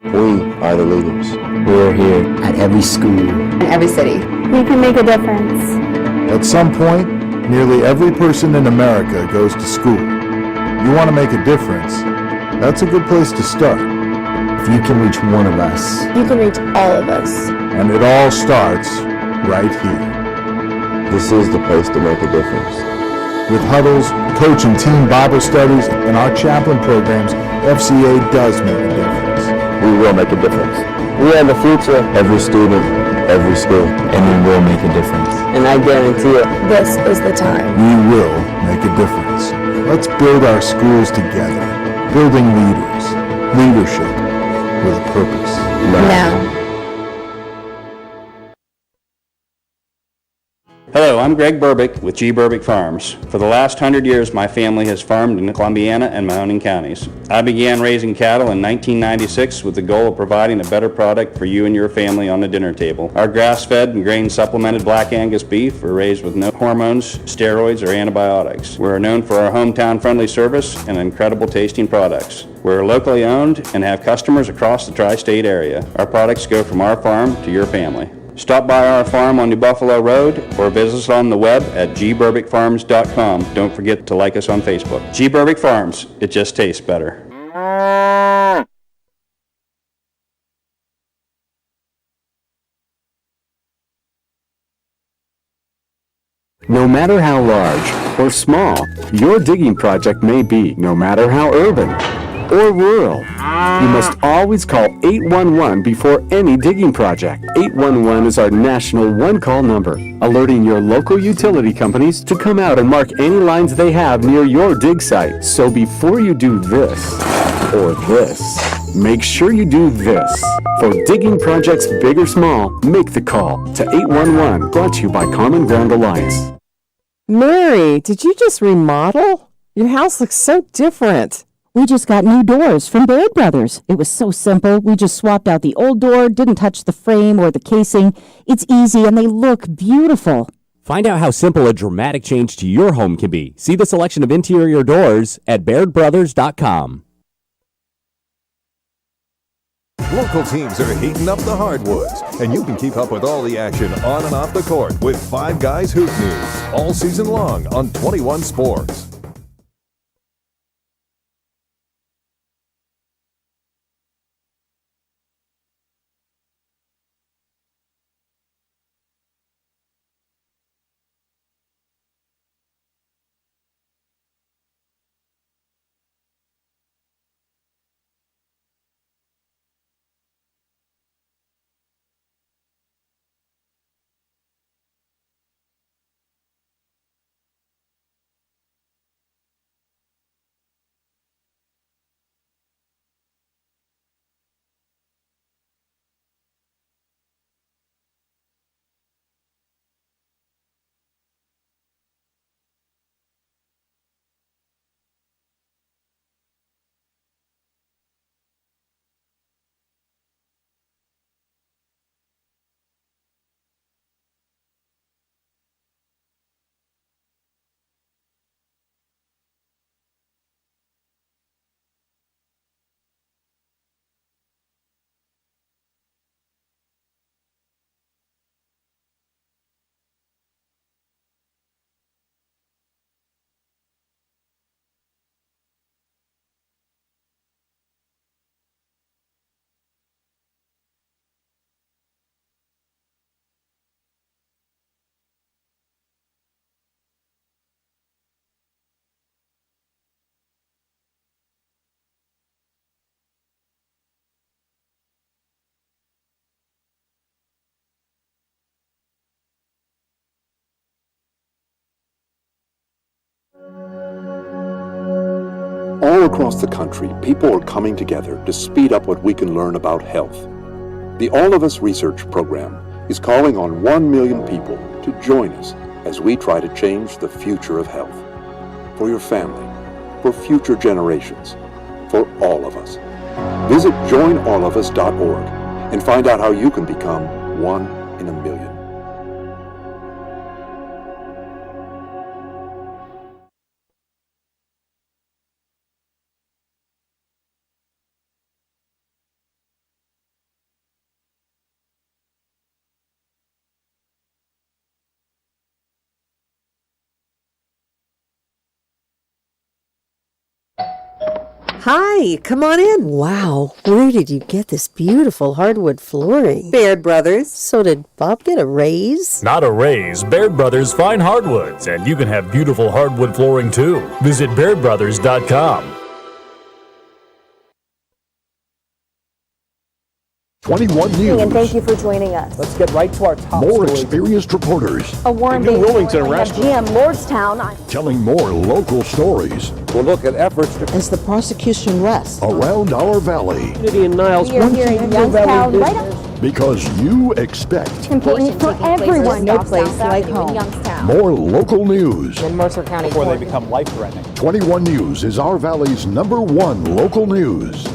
[SPEAKER 11] We are the leaders. We're here at every school.
[SPEAKER 8] In every city. We can make a difference.
[SPEAKER 7] At some point, nearly every person in America goes to school. You want to make a difference? That's a good place to start.
[SPEAKER 11] If you can reach one of us,
[SPEAKER 8] You can reach all of us.
[SPEAKER 7] And it all starts right here.
[SPEAKER 11] this is the place to make a difference.
[SPEAKER 7] With huddles, coach and team Bible studies, and our chaplain programs, FCA does make a difference.
[SPEAKER 11] We will make a difference. We are the future. Every student, every school, and we will make a difference. And I guarantee it.
[SPEAKER 8] This is the time.
[SPEAKER 7] We will make a difference. Let's build our schools together. Building leaders. Leadership with a purpose.
[SPEAKER 8] Now.
[SPEAKER 12] Hello, I'm Greg Burbick with G. Burbick Farms. For the last 100 years, my family has farmed in Columbiana and Mahoning counties. I began raising cattle in 1996 with the goal of providing a better product for you and your family on the dinner table. Our grass-fed and grain-supplemented Black Angus beef are raised with no hormones, steroids, or antibiotics. We're known for our hometown-friendly service and incredible tasting products. We're locally owned and have customers across the tri-state area. Our products go from our farm to your family. Stop by our farm on New Buffalo Road or visit us on the web at gburbickfarms.com. Don't forget to like us on Facebook. G. Burbick Farms, it just tastes better.
[SPEAKER 13] No matter how large or small your digging project may be, no matter how urban or rural, you must always call 811 before any digging project. 811 is our national one-call number, alerting your local utility companies to come out and mark any lines they have near your dig site. So before you do this or this, make sure you do this. For digging projects big or small, make the call to 811, brought to you by Common Ground Alliance.
[SPEAKER 14] Mary, did you just remodel? Your house looks so different.
[SPEAKER 15] We just got new doors from Baird Brothers. It was so simple. We just swapped out the old door, didn't touch the frame or the casing. It's easy and they look beautiful.
[SPEAKER 16] Find out how simple a dramatic change to your home can be. See the selection of interior doors at bairdbrothers.com.
[SPEAKER 17] Local teams are heating up the hardwoods, and you can keep up with all the action on and off the court with Five Guys Hoop News all season long on 21 Sports.
[SPEAKER 4] All across the country, people are coming together to speed up what we can learn about health. The All of Us research program is calling on 1 million people to join us as we try to change the future of health. For your family, for future generations, for all of us. Visit joinallofus.org and find out how you can become one in a million.
[SPEAKER 5] Hi, come on in. Wow, where did you get this beautiful hardwood flooring? Baird Brothers. So did Bob get a raise?
[SPEAKER 6] Not a raise. Baird Brothers Fine Hardwoods, and you can have beautiful hardwood flooring too. Visit BairdBrothers.com.
[SPEAKER 18] 21 News.
[SPEAKER 8] And thank you for joining us.
[SPEAKER 9] Let's get right to our top
[SPEAKER 18] More
[SPEAKER 9] stories.
[SPEAKER 18] experienced reporters.
[SPEAKER 8] A warm
[SPEAKER 18] New
[SPEAKER 8] day
[SPEAKER 18] Wilmington
[SPEAKER 8] morning at
[SPEAKER 18] restaurant.
[SPEAKER 8] GM Lordstown.
[SPEAKER 18] Telling more local stories.
[SPEAKER 9] We'll look at efforts to
[SPEAKER 14] As the prosecution rests.
[SPEAKER 18] Around our valley.
[SPEAKER 9] community in Niles.
[SPEAKER 8] We are here in Youngstown, right up
[SPEAKER 18] Because you expect
[SPEAKER 8] competing for everyone.
[SPEAKER 14] No place like home.
[SPEAKER 8] Youngstown.
[SPEAKER 18] more local news.
[SPEAKER 9] in Mercer County before they become life-threatening.
[SPEAKER 18] 21 News is our valley's #1 local news.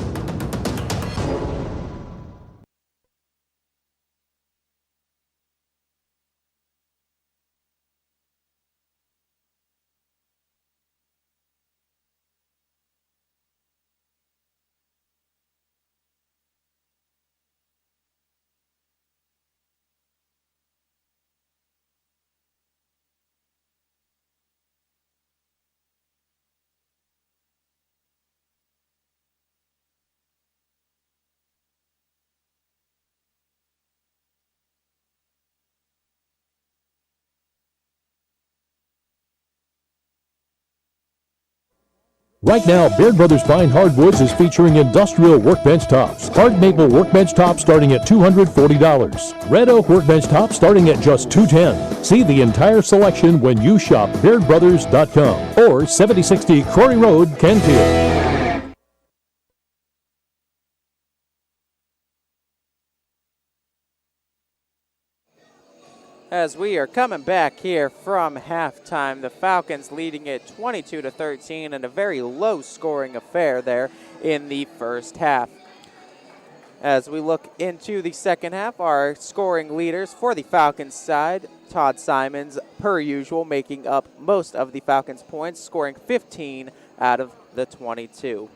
[SPEAKER 6] Right now, Baird Brothers Fine Hardwoods is featuring industrial workbench tops. Hard maple workbench tops starting at $240. Red oak workbench tops starting at just $210. See the entire selection when you shop BairdBrothers.com or 7060 Quarry Road, Canfield.
[SPEAKER 2] As we are coming back here from halftime, the Falcons leading it 22-13 in a very low-scoring affair there in the first half. As we look into the second half, our scoring leaders for the Falcons side, Todd Simons, per usual, making up most of the Falcons' points, scoring 15 out of the 22.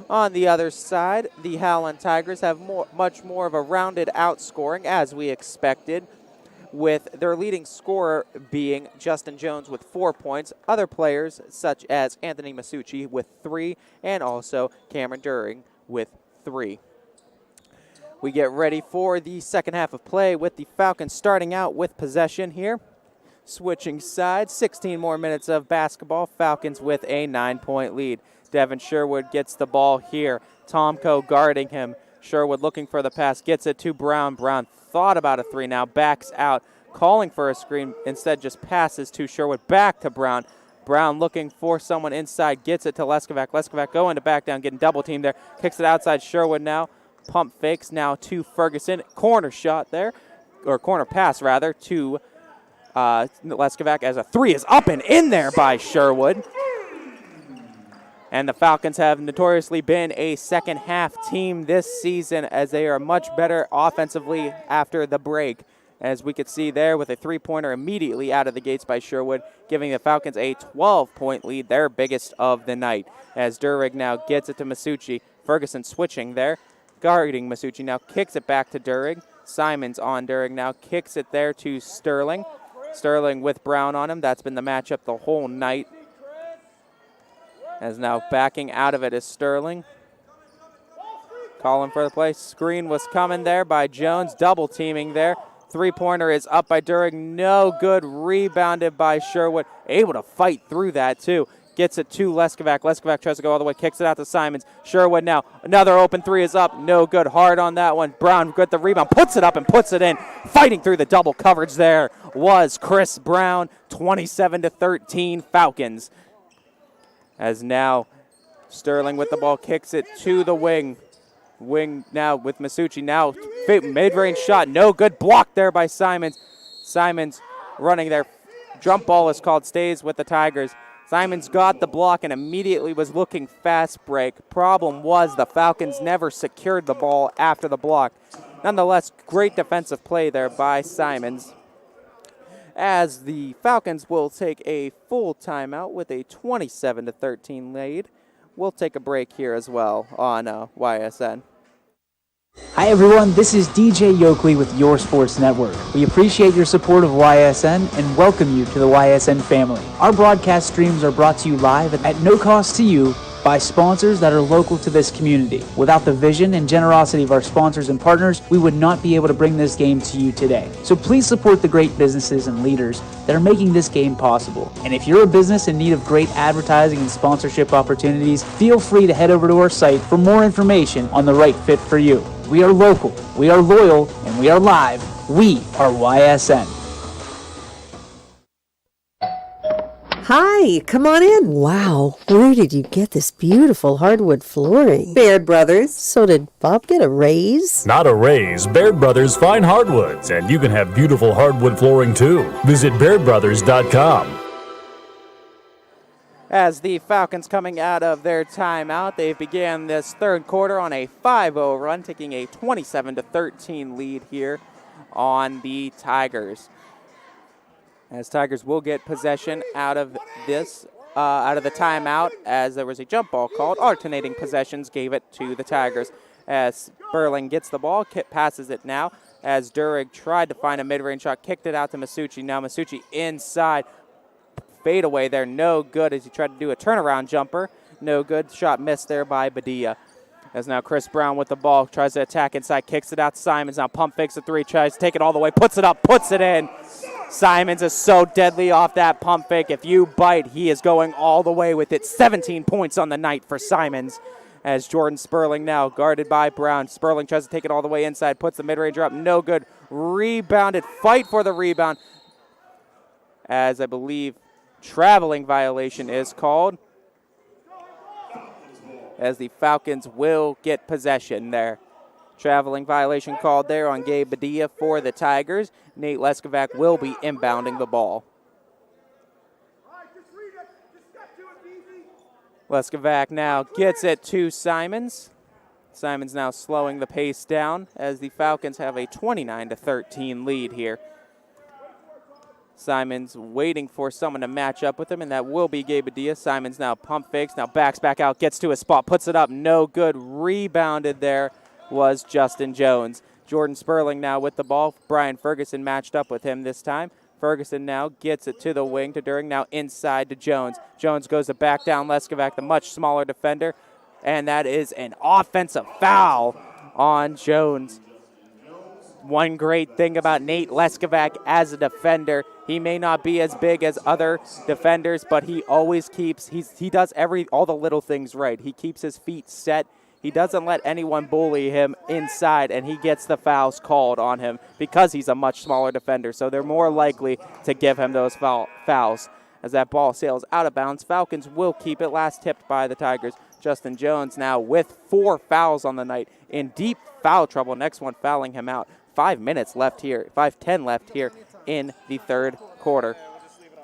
[SPEAKER 2] On the other side, the Howland Tigers have much more of a rounded out scoring, as we expected, with their leading scorer being Justin Jones with 4 points. Other players such as Anthony Masucci with 3, and also Cameron During with 3. We get ready for the second half of play with the Falcons starting out with possession here. Switching sides, 16 more minutes of basketball. Falcons with a 9-point lead. Devin Sherwood gets the ball here. Tomko guarding him. Sherwood looking for the pass, gets it to Brown. Brown thought about a 3 now, backs out, calling for a screen, instead just passes to Sherwood, back to Brown. Brown looking for someone inside, gets it to Leskovac. Leskovac going to back down, getting double teamed there, kicks it outside. Sherwood now, pump fakes now to Ferguson. Corner shot there, or corner pass rather, to Leskovac as a 3 is up and in there by Sherwood. And the Falcons have notoriously been a second half team this season, as they are much better offensively after the break. As we could see there with a 3-pointer immediately out of the gates by Sherwood, giving the Falcons a 12-point lead, their biggest of the night. As Durig now gets it to Masucci. Ferguson switching there, guarding Masucci now, kicks it back to Durig. Simons on Durig now, kicks it there to Sterling. Sterling with Brown on him. That's been the matchup the whole night. As now backing out of it is Sterling. Calling for the play. Screen was coming there by Jones. Double teaming there. 3-pointer is up by Durig. No good. Rebounded by Sherwood. Able to fight through that too. Gets it to Leskovac. Leskovac tries to go all the way. Kicks it out to Simons. Sherwood now. Another open 3 is up. No good. Hard on that one. Brown got the rebound. Puts it up and puts it in. Fighting through the double coverage there was Chris Brown. 27-13 Falcons. As now Sterling with the ball, kicks it to the wing. Wing now with Masucci. Now mid-range shot, no good. Blocked there by Simons. Simons running there. Jump ball is called, stays with the Tigers. Simons got the block and immediately was looking fast break. Problem was the Falcons never secured the ball after the block. Nonetheless, great defensive play there by Simons, as the Falcons will take a full timeout with a 27-13 lead. We'll take a break here as well on YSN.
[SPEAKER 10] Hi everyone, this is DJ Yoakley with Your Sports Network. We appreciate your support of YSN and welcome you to the YSN family. Our broadcast streams are brought to you live at no cost to you by sponsors that are local to this community. Without the vision and generosity of our sponsors and partners, we would not be able to bring this game to you today. So please support the great businesses and leaders that are making this game possible. And if you're a business in need of great advertising and sponsorship opportunities, feel free to head over to our site for more information on the right fit for you. We are local, we are loyal, and we are live. We are YSN.
[SPEAKER 5] Hi, come on in. Wow, where did you get this beautiful hardwood flooring? Baird Brothers. So did Bob get a raise?
[SPEAKER 6] Not a raise. Baird Brothers Fine Hardwoods, and you can have beautiful hardwood flooring too. Visit BairdBrothers.com.
[SPEAKER 2] As the Falcons coming out of their timeout, they began this third quarter on a 5-0 run, taking a 27-13 lead here on the Tigers. As Tigers will get possession out of this, out of the timeout, as there was a jump ball called. Alternating possessions gave it to the Tigers. As Sperling gets the ball, passes it now. As Durig tried to find a mid-range shot, kicked it out to Masucci. Now Masucci inside. Fade away there, no good as he tried to do a turnaround jumper. No good. Shot missed there by Badia. As now Chris Brown with the ball, tries to attack inside, kicks it out to Simons. Now pump fakes a three, tries to take it all the way, puts it up, puts it in. Simons is so deadly off that pump fake. If you bite, he is going all the way with it. 17 points on the night for Simons. As Jordan Sperling now guarded by Brown. Sperling tries to take it all the way inside, puts the mid-range up, no good. Rebounded, fight for the rebound. As I believe traveling violation is called, as the Falcons will get possession there. Traveling violation called there on Gabe Badia for the Tigers. Nate Leskovac will be inbounding the ball. Leskovac now gets it to Simons. Simons now slowing the pace down as the Falcons have a 29-13 lead here. Simons waiting for someone to match up with him, and that will be Gabe Badia. Simons now pump fakes, now backs back out, gets to a spot, puts it up, no good. Rebounded there was Justin Jones. Jordan Sperling now with the ball. Brian Ferguson matched up with him this time. Ferguson now gets it to the wing to During, now inside to Jones. Jones goes to back down Leskovac, the much smaller defender, and that is an offensive foul on Jones. One great thing about Nate Leskovac as a defender, he may not be as big as other defenders, but he always keeps, he does all the little things right. He keeps his feet set. He doesn't let anyone bully him inside, and he gets the fouls called on him because he's a much smaller defender, so they're more likely to give him those fouls. As that ball sails out of bounds, Falcons will keep it, last tipped by the Tigers. Justin Jones now with 4 fouls on the night, in deep foul trouble. Next one fouling him out. 5 minutes left here, 5:10 left here in the third quarter.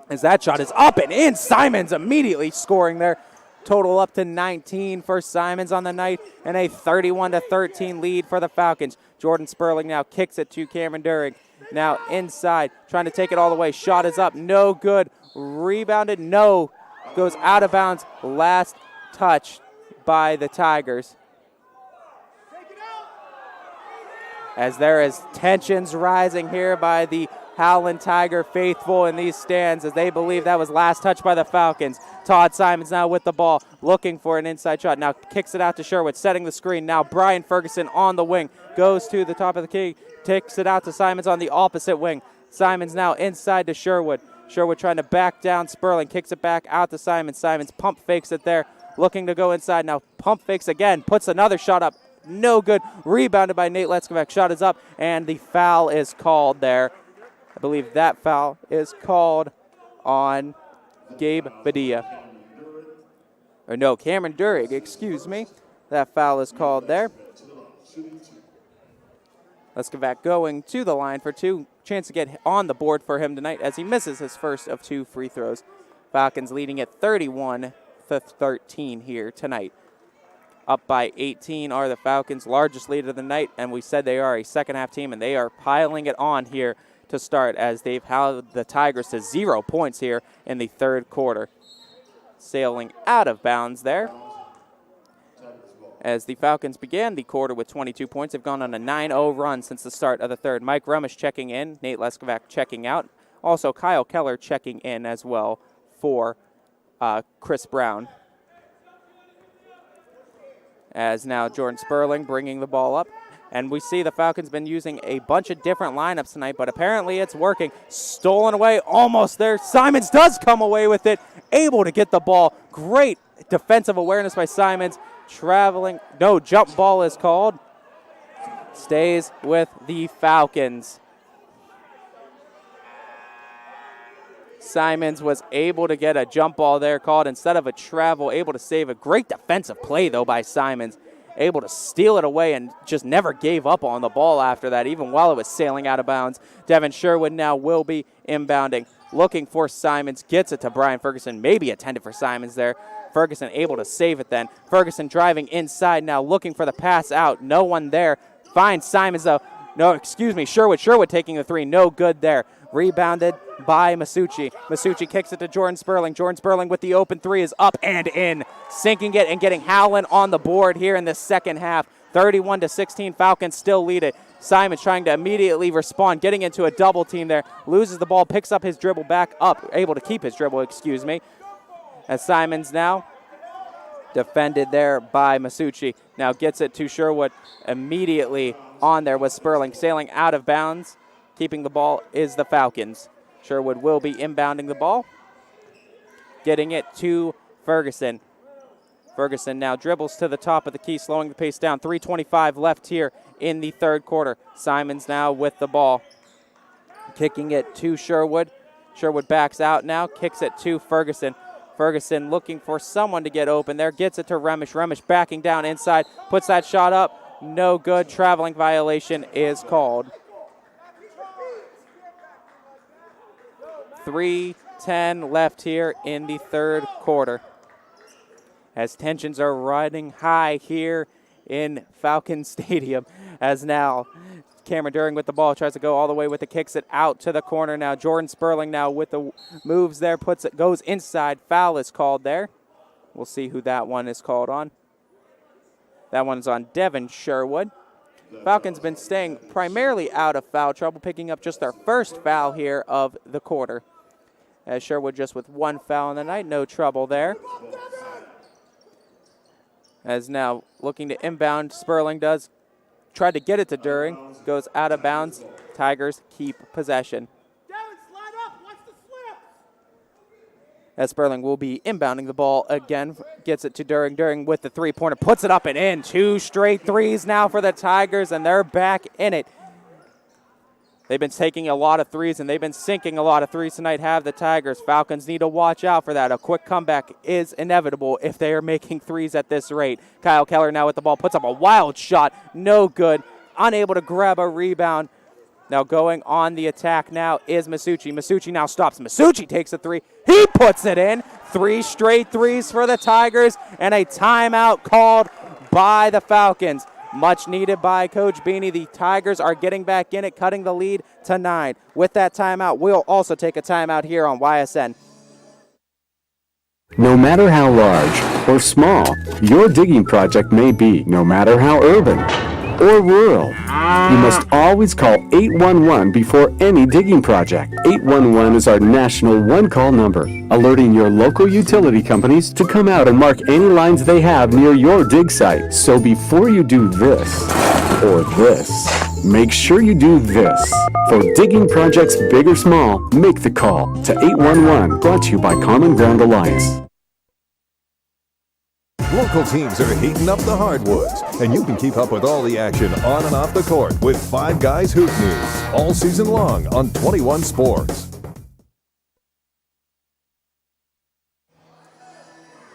[SPEAKER 2] As that shot is up and in, Simons immediately scoring there. Total up to 19 for Simons on the night, and a 31-13 lead for the Falcons. Jordan Sperling now kicks it to Cameron Durig. Now inside, trying to take it all the way. Shot is up, no good. Rebounded, no. Goes out of bounds. Last touch by the Tigers. As there is tensions rising here by the Howland Tiger faithful in these stands, as they believe that was last touch by the Falcons. Todd Simons now with the ball, looking for an inside shot. Now kicks it out to Sherwood, setting the screen. Now Brian Ferguson on the wing, goes to the top of the key, takes it out to Simons on the opposite wing. Simons now inside to Sherwood. Sherwood trying to back down Sperling, kicks it back out to Simons. Simons pump fakes it there, looking to go inside. Now pump fakes again, puts another shot up. No good. Rebounded by Nate Leskovac. Shot is up, and the foul is called there. I believe that foul is called on Gabe Badia. or no, Cameron Durig, excuse me. That foul is called there. Leskovac going to the line for two. Chance to get on the board for him tonight as he misses his first of two free throws. Falcons leading at 31-13 here tonight. Up by 18 are the Falcons' largest lead of the night, and we said they are a second-half team, and they are piling it on here to start as they've held the Tigers to 0 points here in the third quarter. Sailing out of bounds there. As the Falcons began the quarter with 22 points, they've gone on a 9-0 run since the start of the third. Mike Rumish checking in, Nate Leskovac checking out. Also, Kyle Keller checking in as well for Chris Brown. As now Jordan Sperling bringing the ball up. And we see the Falcons been using a bunch of different lineups tonight, but apparently it's working. Stolen away, almost there. Simons does come away with it, able to get the ball. Great defensive awareness by Simons. Traveling, no, jump ball is called. Stays with the Falcons. Simons was able to get a jump ball there called instead of a travel, able to save a great defensive play, though, by Simons. Able to steal it away and just never gave up on the ball after that, even while it was sailing out of bounds. Devin Sherwood now will be inbounding, looking for Simons, gets it to Brian Ferguson, maybe intended for Simons there. Ferguson able to save it then. Ferguson driving inside now, looking for the pass out. No one there. Finds Simons, though. No, excuse me, Sherwood. Sherwood taking the three. No good there. Rebounded by Masucci. Masucci kicks it to Jordan Sperling. Jordan Sperling with the open three is up and in. Sinking it and getting Howland on the board here in the second half. 31-16, Falcons still lead it. Simons trying to immediately respond, getting into a double team there. Loses the ball, picks up his dribble back up. Able to keep his dribble, excuse me. As Simons now defended there by Masucci. Now gets it to Sherwood immediately on there with Sperling sailing out of bounds. Keeping the ball is the Falcons. Sherwood will be inbounding the ball. Getting it to Ferguson. Ferguson now dribbles to the top of the key, slowing the pace down. 3:25 left here in the third quarter. Simons now with the ball. Kicking it to Sherwood. Sherwood backs out now, kicks it to Ferguson. Ferguson looking for someone to get open there. Gets it to Remish. Remish backing down inside. Puts that shot up. No good. Traveling violation is called. 3:10 left here in the third quarter. As tensions are riding high here in Falcon Stadium. As now Cameron During with the ball, tries to go all the way with it, kicks it out to the corner now. Jordan Sperling now with the moves there, puts it, goes inside. Foul is called there. We'll see who that one is called on. That one's on Devin Sherwood. Falcons been staying primarily out of foul trouble, picking up just their first foul here of the quarter. As Sherwood just with one foul in the night, no trouble there. As now looking to inbound, Sperling does. Tried to get it to During, goes out of bounds. Tigers keep possession. As Sperling will be inbounding the ball again, gets it to During. During with the three-pointer, puts it up and in. 2 straight threes now for the Tigers, and they're back in it. They've been taking a lot of threes, and they've been sinking a lot of threes tonight, have the Tigers. Falcons need to watch out for that. A quick comeback is inevitable if they are making threes at this rate. Kyle Keller now with the ball, puts up a wild shot. No good. Unable to grab a rebound. Now going on the attack now is Masucci. Masucci now stops. Masucci takes a three. He puts it in. 3 straight threes for the Tigers, and a timeout called by the Falcons. Much needed by Coach Beanie. The Tigers are getting back in it, cutting the lead to 9. With that timeout, we'll also take a timeout here on YSN.
[SPEAKER 13] No matter how large or small your digging project may be, no matter how urban or rural, you must always call 811 before any digging project. 811 is our national one-call number, alerting your local utility companies to come out and mark any lines they have near your dig site. So before you do this or this, make sure you do this. For digging projects big or small, make the call to 811. Brought to you by Common Ground Alliance.
[SPEAKER 17] Local teams are heating up the hardwoods, and you can keep up with all the action on and off the court with Five Guys Hoop News all season long on 21 Sports.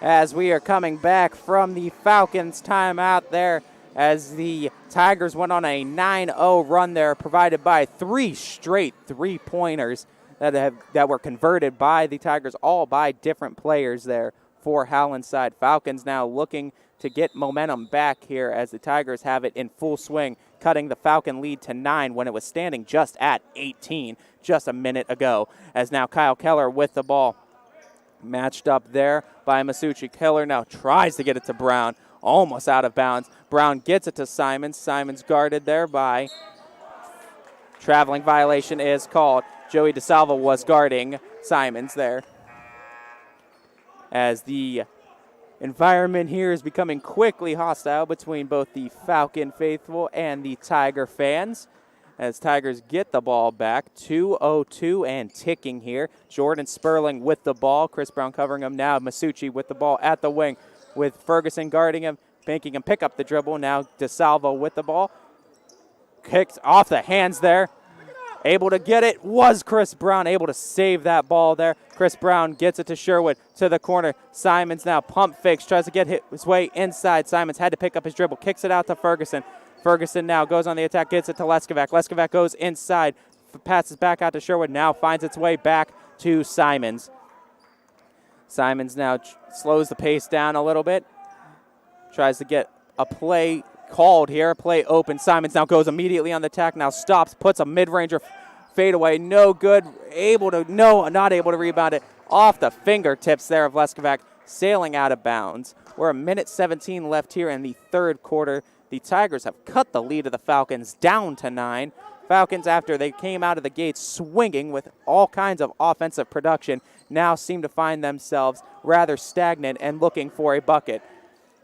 [SPEAKER 2] as we are coming back from the Falcons timeout there, as the Tigers went on a 9-0 run there, provided by 3 straight three-pointers that were converted by the Tigers, all by different players there for Howland side. Falcons now looking to get momentum back here as the Tigers have it in full swing, cutting the Falcon lead to 9 when it was standing just at 18 just a minute ago. As now Kyle Keller with the ball, matched up there by Masucci. Keller now tries to get it to Brown, almost out of bounds. Brown gets it to Simons. Simons guarded there by traveling violation is called. Joey DeSalvo was guarding Simons there. As the environment here is becoming quickly hostile between both the Falcon faithful and the Tiger fans. As Tigers get the ball back, 2:02 and ticking here. Jordan Sperling with the ball. Chris Brown covering him now. Masucci with the ball at the wing with Ferguson guarding him, making him pick up the dribble. Now DeSalvo with the ball. Kicked off the hands there. Able to get it was Chris Brown, able to save that ball there. Chris Brown gets it to Sherwood to the corner. Simons now pump fakes, tries to get his way inside. Simons had to pick up his dribble, kicks it out to Ferguson. Ferguson now goes on the attack, gets it to Leskovac. Leskovac goes inside, passes back out to Sherwood, now finds its way back to Simons. Simons now slows the pace down a little bit. Tries to get a play called here, a play open. Simons now goes immediately on the attack, now stops, puts a mid-ranger fadeaway, no good, not able to rebound it. Off the fingertips there of Leskovac, sailing out of bounds. We're a minute 17 left here in the third quarter. The Tigers have cut the lead of the Falcons down to 9. Falcons, after they came out of the gates swinging with all kinds of offensive production, now seem to find themselves rather stagnant and looking for a bucket.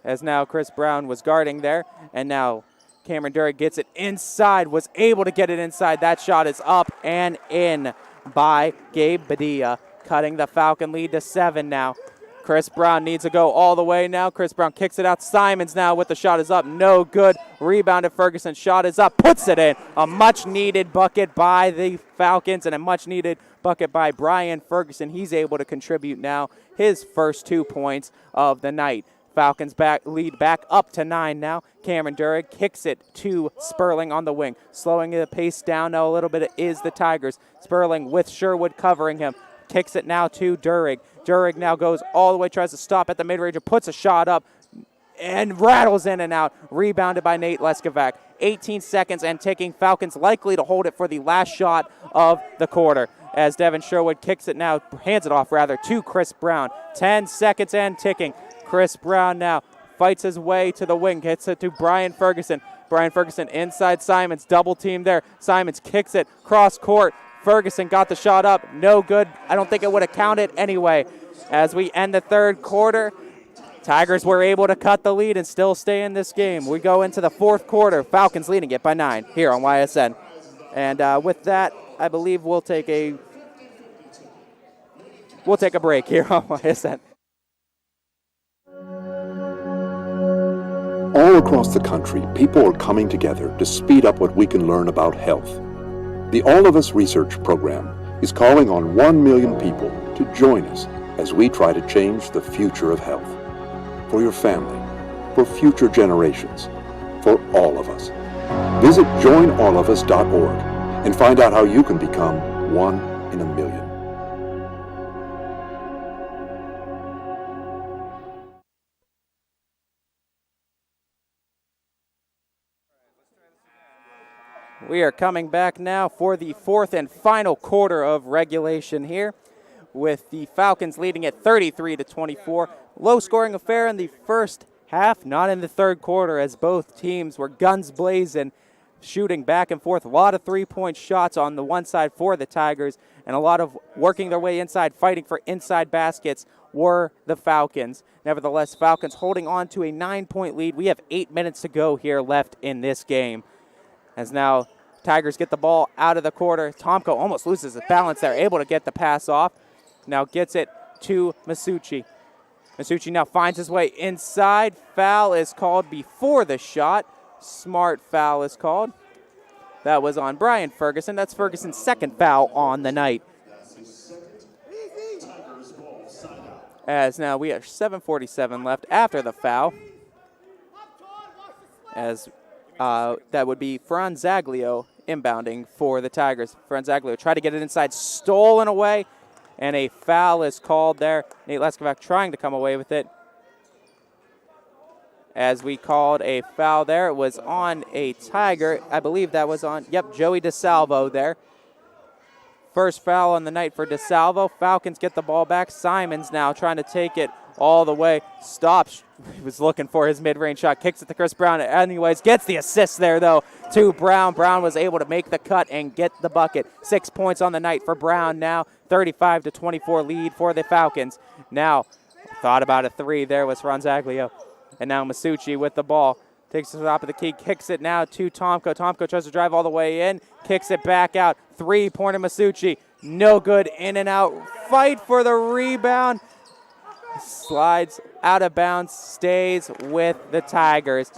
[SPEAKER 2] As now Chris Brown was guarding there, and now Cameron Durig gets it inside, was able to get it inside. That shot is up and in by Gabe Badia, cutting the Falcon lead to 7 now. Chris Brown needs to go all the way now. Chris Brown kicks it out. Simons now with the shot is up. No good. Rebounded Ferguson. Shot is up. Puts it in. A much-needed bucket by the Falcons and a much-needed bucket by Brian Ferguson. He's able to contribute now his first 2 points of the night. Falcons lead back up to 9 now. Cameron Durig kicks it to Sperling on the wing. Slowing the pace down now a little bit is the Tigers. Sperling with Sherwood covering him. Kicks it now to Durig. Durig now goes all the way, tries to stop at the mid-range, puts a shot up, and rattles in and out. Rebounded by Nate Leskovac. 18 seconds and ticking. Falcons likely to hold it for the last shot of the quarter. As Devin Sherwood kicks it now, hands it off rather, to Chris Brown. 10 seconds and ticking. Chris Brown now fights his way to the wing, gets it to Brian Ferguson. Brian Ferguson inside Simons, double team there. Simons kicks it cross court. Ferguson got the shot up, no good. I don't think it would have counted anyway. As we end the third quarter, Tigers were able to cut the lead and still stay in this game. We go into the fourth quarter, Falcons leading it by 9 here on YSN. And with that, I believe we'll take a break here on YSN.
[SPEAKER 4] All across the country, people are coming together to speed up what we can learn about health. The All of Us Research Program is calling on 1 million people to join us as we try to change the future of health. For your family, for future generations, for all of us. Visit joinallofus.org and find out how you can become 1 in a million.
[SPEAKER 2] We are coming back now for the fourth and final quarter of regulation here, with the Falcons leading at 33-24. Low-scoring affair in the first half, not in the third quarter, as both teams were guns blazing, shooting back and forth. A lot of three-point shots on the one side for the Tigers, and a lot of working their way inside, fighting for inside baskets were the Falcons. Nevertheless, Falcons holding on to a 9-point lead. We have 8 minutes to go here left in this game. As now Tigers get the ball out of the quarter. Tomko almost loses his balance there, able to get the pass off. Now gets it to Masucci. Masucci now finds his way inside. Foul is called before the shot. Smart foul is called. That was on Brian Ferguson. That's Ferguson's second foul on the night. As now we have 7:47 left after the foul. As that would be Franzaglio inbounding for the Tigers. Franzaglio tried to get it inside, stolen away, and a foul is called there. Nate Leskovac trying to come away with it. As we called a foul there, it was on a Tiger. I believe that was on, Joey DeSalvo there. First foul on the night for DeSalvo. Falcons get the ball back. Simons now trying to take it all the way. Stops. He was looking for his mid-range shot. Kicks it to Chris Brown. Anyways, gets the assist there, though, to Brown. Brown was able to make the cut and get the bucket. 6 points on the night for Brown now. 35-24 lead for the Falcons. Now, thought about a three. There was Franzaglio. And now Masucci with the ball. Takes it to the top of the key, kicks it now to Tomko. Tomko tries to drive all the way in, kicks it back out. Three-pointer Masucci. No good, in and out. Fight for the rebound. Slides out of bounds, stays with the Tigers.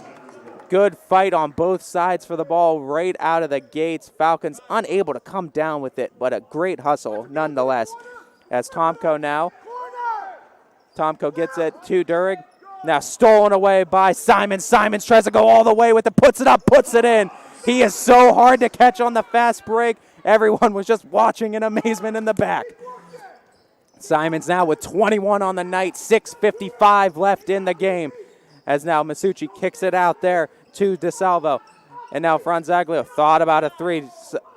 [SPEAKER 2] Good fight on both sides for the ball right out of the gates. Falcons unable to come down with it, but a great hustle nonetheless. As Tomko now. Tomko gets it to Durig. Now stolen away by Simons. Simons tries to go all the way with it, puts it up, puts it in. He is so hard to catch on the fast break. Everyone was just watching in amazement in the back. Simons now with 21 on the night, 6:55 left in the game. As now Masucci kicks it out there to DeSalvo. And now Franzaglio thought about a three.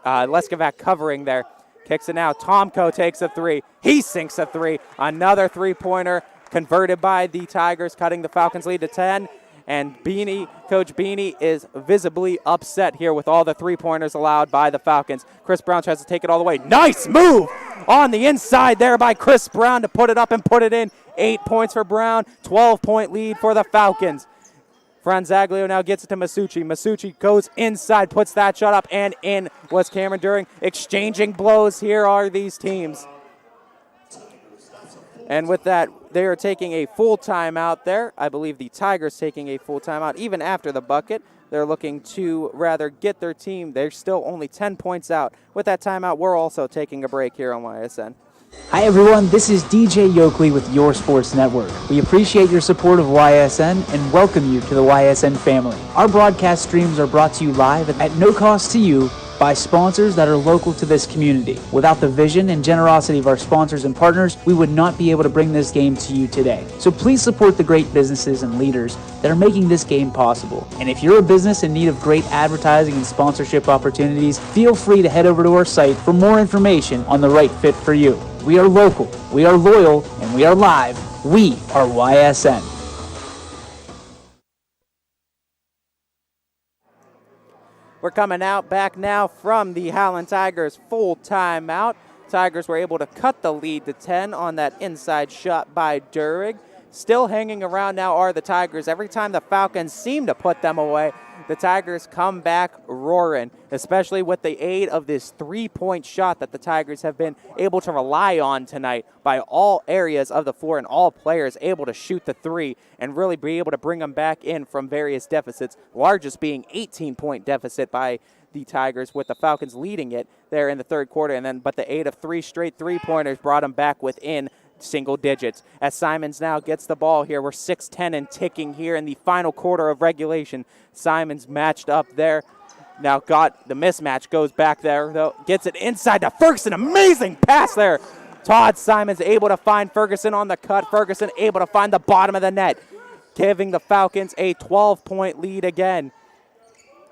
[SPEAKER 2] Leskovac covering there. Kicks it now. Tomko takes a three. He sinks a three. Another three-pointer. Converted by the Tigers, cutting the Falcons' lead to 10. And Coach Beanie is visibly upset here with all the three-pointers allowed by the Falcons. Chris Brown tries to take it all the way. Nice move on the inside there by Chris Brown to put it up and put it in. 8 points for Brown, 12-point lead for the Falcons. Franzaglio now gets it to Masucci. Masucci goes inside, puts that shot up, and in was Cameron During. Exchanging blows here are these teams. And with that, they are taking a full timeout there. I believe the Tigers taking a full timeout even after the bucket. They're looking to rather get their team. They're still only 10 points out. With that timeout, we're also taking a break here on YSN.
[SPEAKER 10] Hi everyone, this is DJ Yoakley with Your Sports Network. We appreciate your support of YSN and welcome you to the YSN family. Our broadcast streams are brought to you live at no cost to you by sponsors that are local to this community. Without the vision and generosity of our sponsors and partners, we would not be able to bring this game to you today. So please support the great businesses and leaders that are making this game possible. And if you're a business in need of great advertising and sponsorship opportunities, feel free to head over to our site for more information on the right fit for you. We are local, we are loyal, and we are live. We are YSN.
[SPEAKER 2] We're coming out back now from the Howland Tigers full timeout. Tigers were able to cut the lead to 10 on that inside shot by Durig. Still hanging around now are the Tigers. Every time the Falcons seem to put them away, the Tigers come back roaring, especially with the aid of this three-point shot that the Tigers have been able to rely on tonight by all areas of the floor and all players able to shoot the three and really be able to bring them back in from various deficits, largest being 18-point deficit by the Tigers with the Falcons leading it there in the third quarter. But the aid of three straight three-pointers brought them back within single digits. As Simons now gets the ball here, we're 6:10 and ticking here in the final quarter of regulation. Simons matched up there. Now got the mismatch, goes back there, though, gets it inside to Ferguson. Amazing pass there. Todd Simons able to find Ferguson on the cut. Ferguson able to find the bottom of the net, giving the Falcons a 12-point lead again.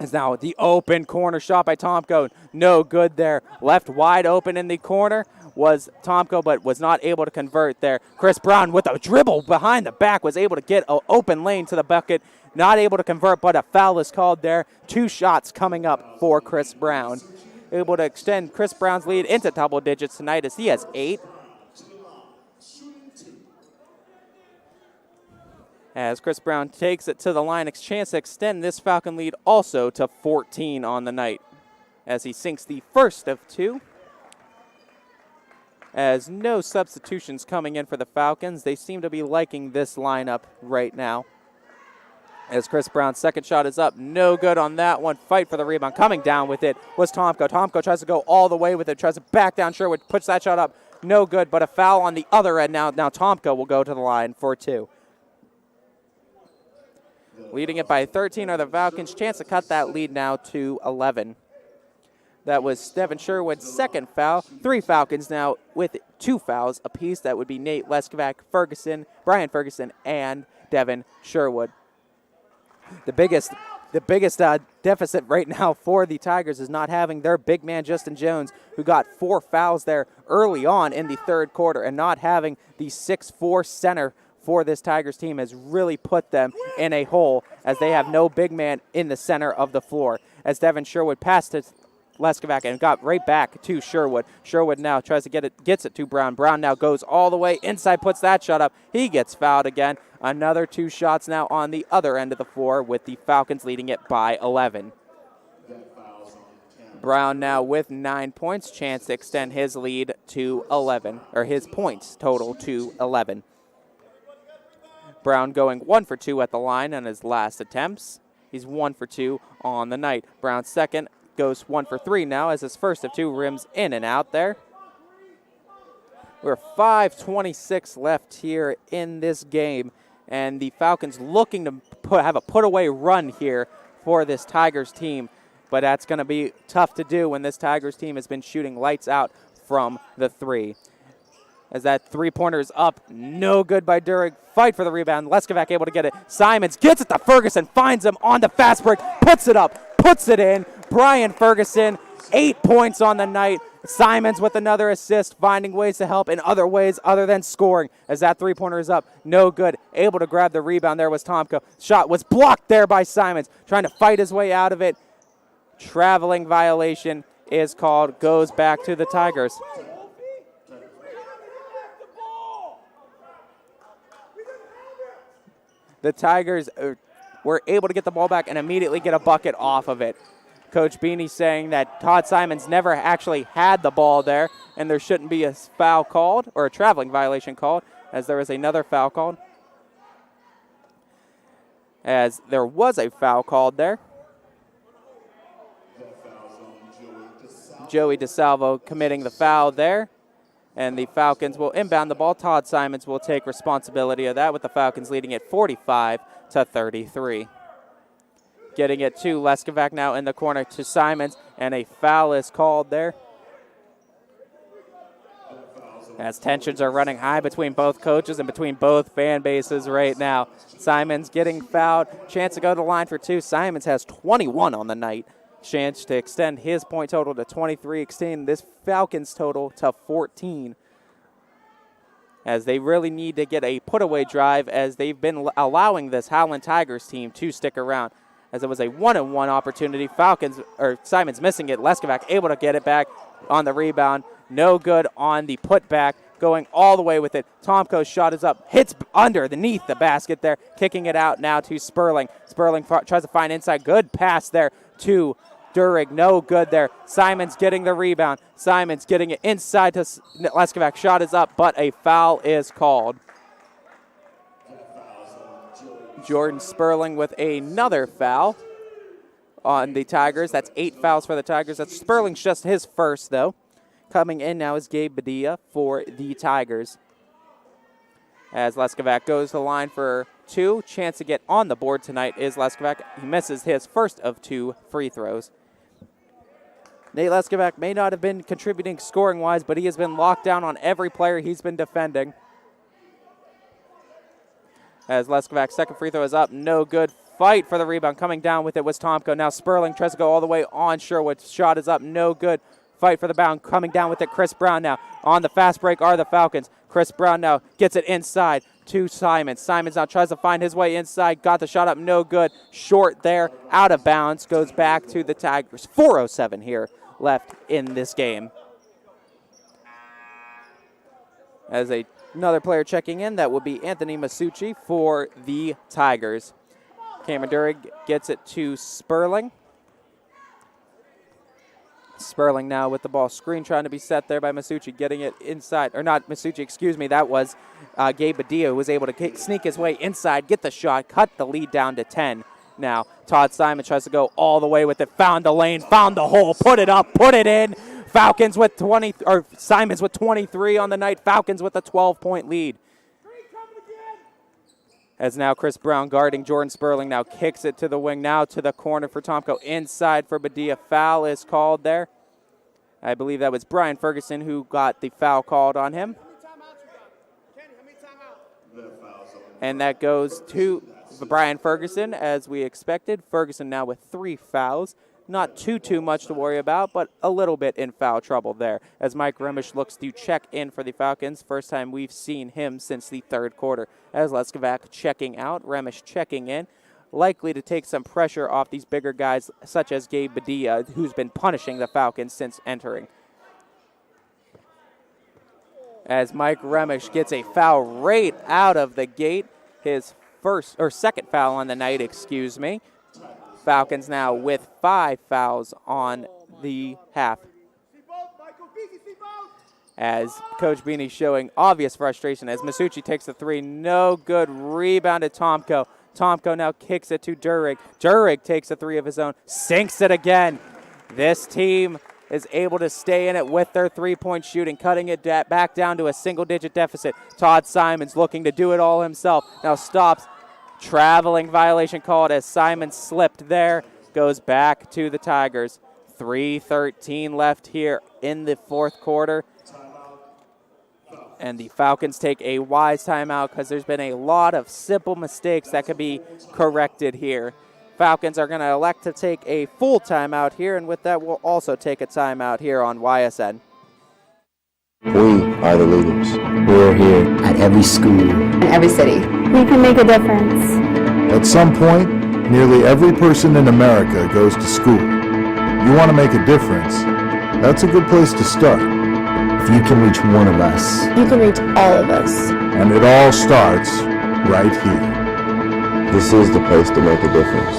[SPEAKER 2] As now the open corner shot by Tomko. No good there. Left wide open in the corner was Tomko, but was not able to convert there. Chris Brown with a dribble behind the back was able to get an open lane to the bucket. Not able to convert, but a foul is called there. 2 shots coming up for Chris Brown. Able to extend Chris Brown's lead into double digits tonight as he has 8. As Chris Brown takes it to the line, a chance to extend this Falcon lead also to 14 on the night as he sinks the first of 2. As no substitutions coming in for the Falcons, they seem to be liking this lineup right now. As Chris Brown's second shot is up, no good on that one. Fight for the rebound. Coming down with it was Tomko. Tomko tries to go all the way with it, tries to back down Sherwood, puts that shot up. no good, but a foul on the other end now. Now Tomko will go to the line for 2. Leading it by 13 are the Falcons. Chance to cut that lead now to 11. That was Devin Sherwood's second foul. 3 Falcons now with 2 fouls apiece. That would be Nate Leskovac, Brian Ferguson, and Devin Sherwood. The biggest deficit right now for the Tigers is not having their big man Justin Jones, who got 4 fouls there early on in the third quarter, and not having the 6'4" center for this Tigers team has really put them in a hole, as they have no big man in the center of the floor. As Devin Sherwood passed to Leskovac and got right back to Sherwood. Sherwood now tries to gets it to Brown. Brown now goes all the way inside, puts that shot up. He gets fouled again. Another 2 shots now on the other end of the floor, with the Falcons leading it by 11. Brown now with 9 points, chance to extend his lead to 11, or his points total to 11. Brown going 1 for 2 at the line on his last attempts. He's 1 for 2 on the night. Brown's second goes 1 for 3 now, as his first of 2 rims in and out there. We're 5:26 left here in this game, and the Falcons looking to have a put-away run here for this Tigers team, but that's going to be tough to do when this Tigers team has been shooting lights out from the 3. As that 3-pointer is up, no good by Durig. Fight for the rebound. Leskovac able to get it. Simons gets it to Ferguson, finds him on the fast break, puts it up, puts it in. Brian Ferguson, 8 points on the night. Simons with another assist, finding ways to help in other ways other than scoring. As that 3-pointer is up, no good. Able to grab the rebound there was Tomko. Shot was blocked there by Simons, trying to fight his way out of it. Traveling violation is called, goes back to the Tigers. The Tigers were able to get the ball back and immediately get a bucket off of it. Coach Beanie saying that Todd Simons never actually had the ball there, and there shouldn't be a foul called, or a traveling violation called, as there is another foul called. As there was a foul called there. Joey DeSalvo committing the foul there. And the Falcons will inbound the ball. Todd Simons will take responsibility of that, with the Falcons leading it 45-33. Getting it to Leskovac now in the corner to Simons, and a foul is called there. As tensions are running high between both coaches and between both fan bases right now. Simons getting fouled. Chance to go to the line for 2. Simons has 21 on the night. Chance to extend his point total to 23, extend this Falcons total to 14. As they really need to get a put-away drive, as they've been allowing this Howland Tigers team to stick around. As it was a one-on-one opportunity, Simons missing it. Leskovac able to get it back on the rebound. No good on the putback, going all the way with it. Tomko's shot is up, hits underneath the basket there, kicking it out now to Sperling. Sperling tries to find inside. Good pass there to Durig, no good there. Simons getting the rebound. Simons getting it inside to Leskovac. Shot is up, but a foul is called. Jordan Sperling with another foul on the Tigers. That's 8 fouls for the Tigers. That's Sperling's just his first, though. Coming in now is Gabe Badia for the Tigers. As Leskovac goes to the line for 2. Chance to get on the board tonight is Leskovac. He misses his first of 2 free throws. Nate Leskovac may not have been contributing scoring-wise, but he has been locked down on every player he's been defending. As Leskovac's second free throw is up, no good. Fight for the rebound. Coming down with it was Tomko. Now Sperling tries to go all the way on Sherwood. Shot is up, no good. Fight for the bound. Coming down with it, Chris Brown now. On the fast break are the Falcons. Chris Brown now gets it inside to Simons. Simons now tries to find his way inside. Got the shot up, no good. Short there, out of bounds. Goes back to the Tigers. 4:07 here left in this game. As another player checking in, that will be Anthony Masucci for the Tigers. Cameron Durig gets it to Sperling. Sperling now with the ball. Screen trying to be set there by Masucci, getting it inside. Or not Masucci, excuse me. That was Gabe Badia, who was able to sneak his way inside, get the shot, cut the lead down to 10. Now Todd Simon tries to go all the way with it. Found the lane, found the hole, put it up, put it in. Falcons with 20, or Simons with 23 on the night. Falcons with a 12-point lead. As now Chris Brown guarding Jordan Sperling, now kicks it to the wing, now to the corner for Tomko. Inside for Badia. Foul is called there. I believe that was Brian Ferguson who got the foul called on him. And that goes to Brian Ferguson, as we expected. Ferguson now with 3 fouls. Not too much to worry about, but a little bit in foul trouble there. As Mike Remish looks to check in for the Falcons. First time we've seen him since the third quarter. As Leskovac checking out, Remish checking in. Likely to take some pressure off these bigger guys, such as Gabe Badia, who's been punishing the Falcons since entering. As Mike Remish gets a foul right out of the gate. His second foul on the night, excuse me. Falcons now with 5 fouls on the half. As Coach Beanie showing obvious frustration as Masucci takes the 3. No good. Rebounded Tomko. Tomko now kicks it to Durig. Durig takes a 3 of his own. Sinks it again. This team is able to stay in it with their 3-point shooting, cutting it back down to a single-digit deficit. Todd Simons looking to do it all himself. Now stops. Traveling violation called as Simon slipped there. Goes back to the Tigers. 3:13 left here in the fourth quarter. And the Falcons take a wise timeout because there's been a lot of simple mistakes that could be corrected here. Falcons are going to elect to take a full timeout here, and with that, we'll also take a timeout here on YSN.
[SPEAKER 11] We are the leaders. We're here at every school.
[SPEAKER 8] In every city. We can make a difference.
[SPEAKER 7] At some point, nearly every person in America goes to school. You want to make a difference? That's a good place to start.
[SPEAKER 11] If you can reach one of us,
[SPEAKER 8] You can reach all of us.
[SPEAKER 7] And it all starts right here.
[SPEAKER 11] this is the place to make a difference.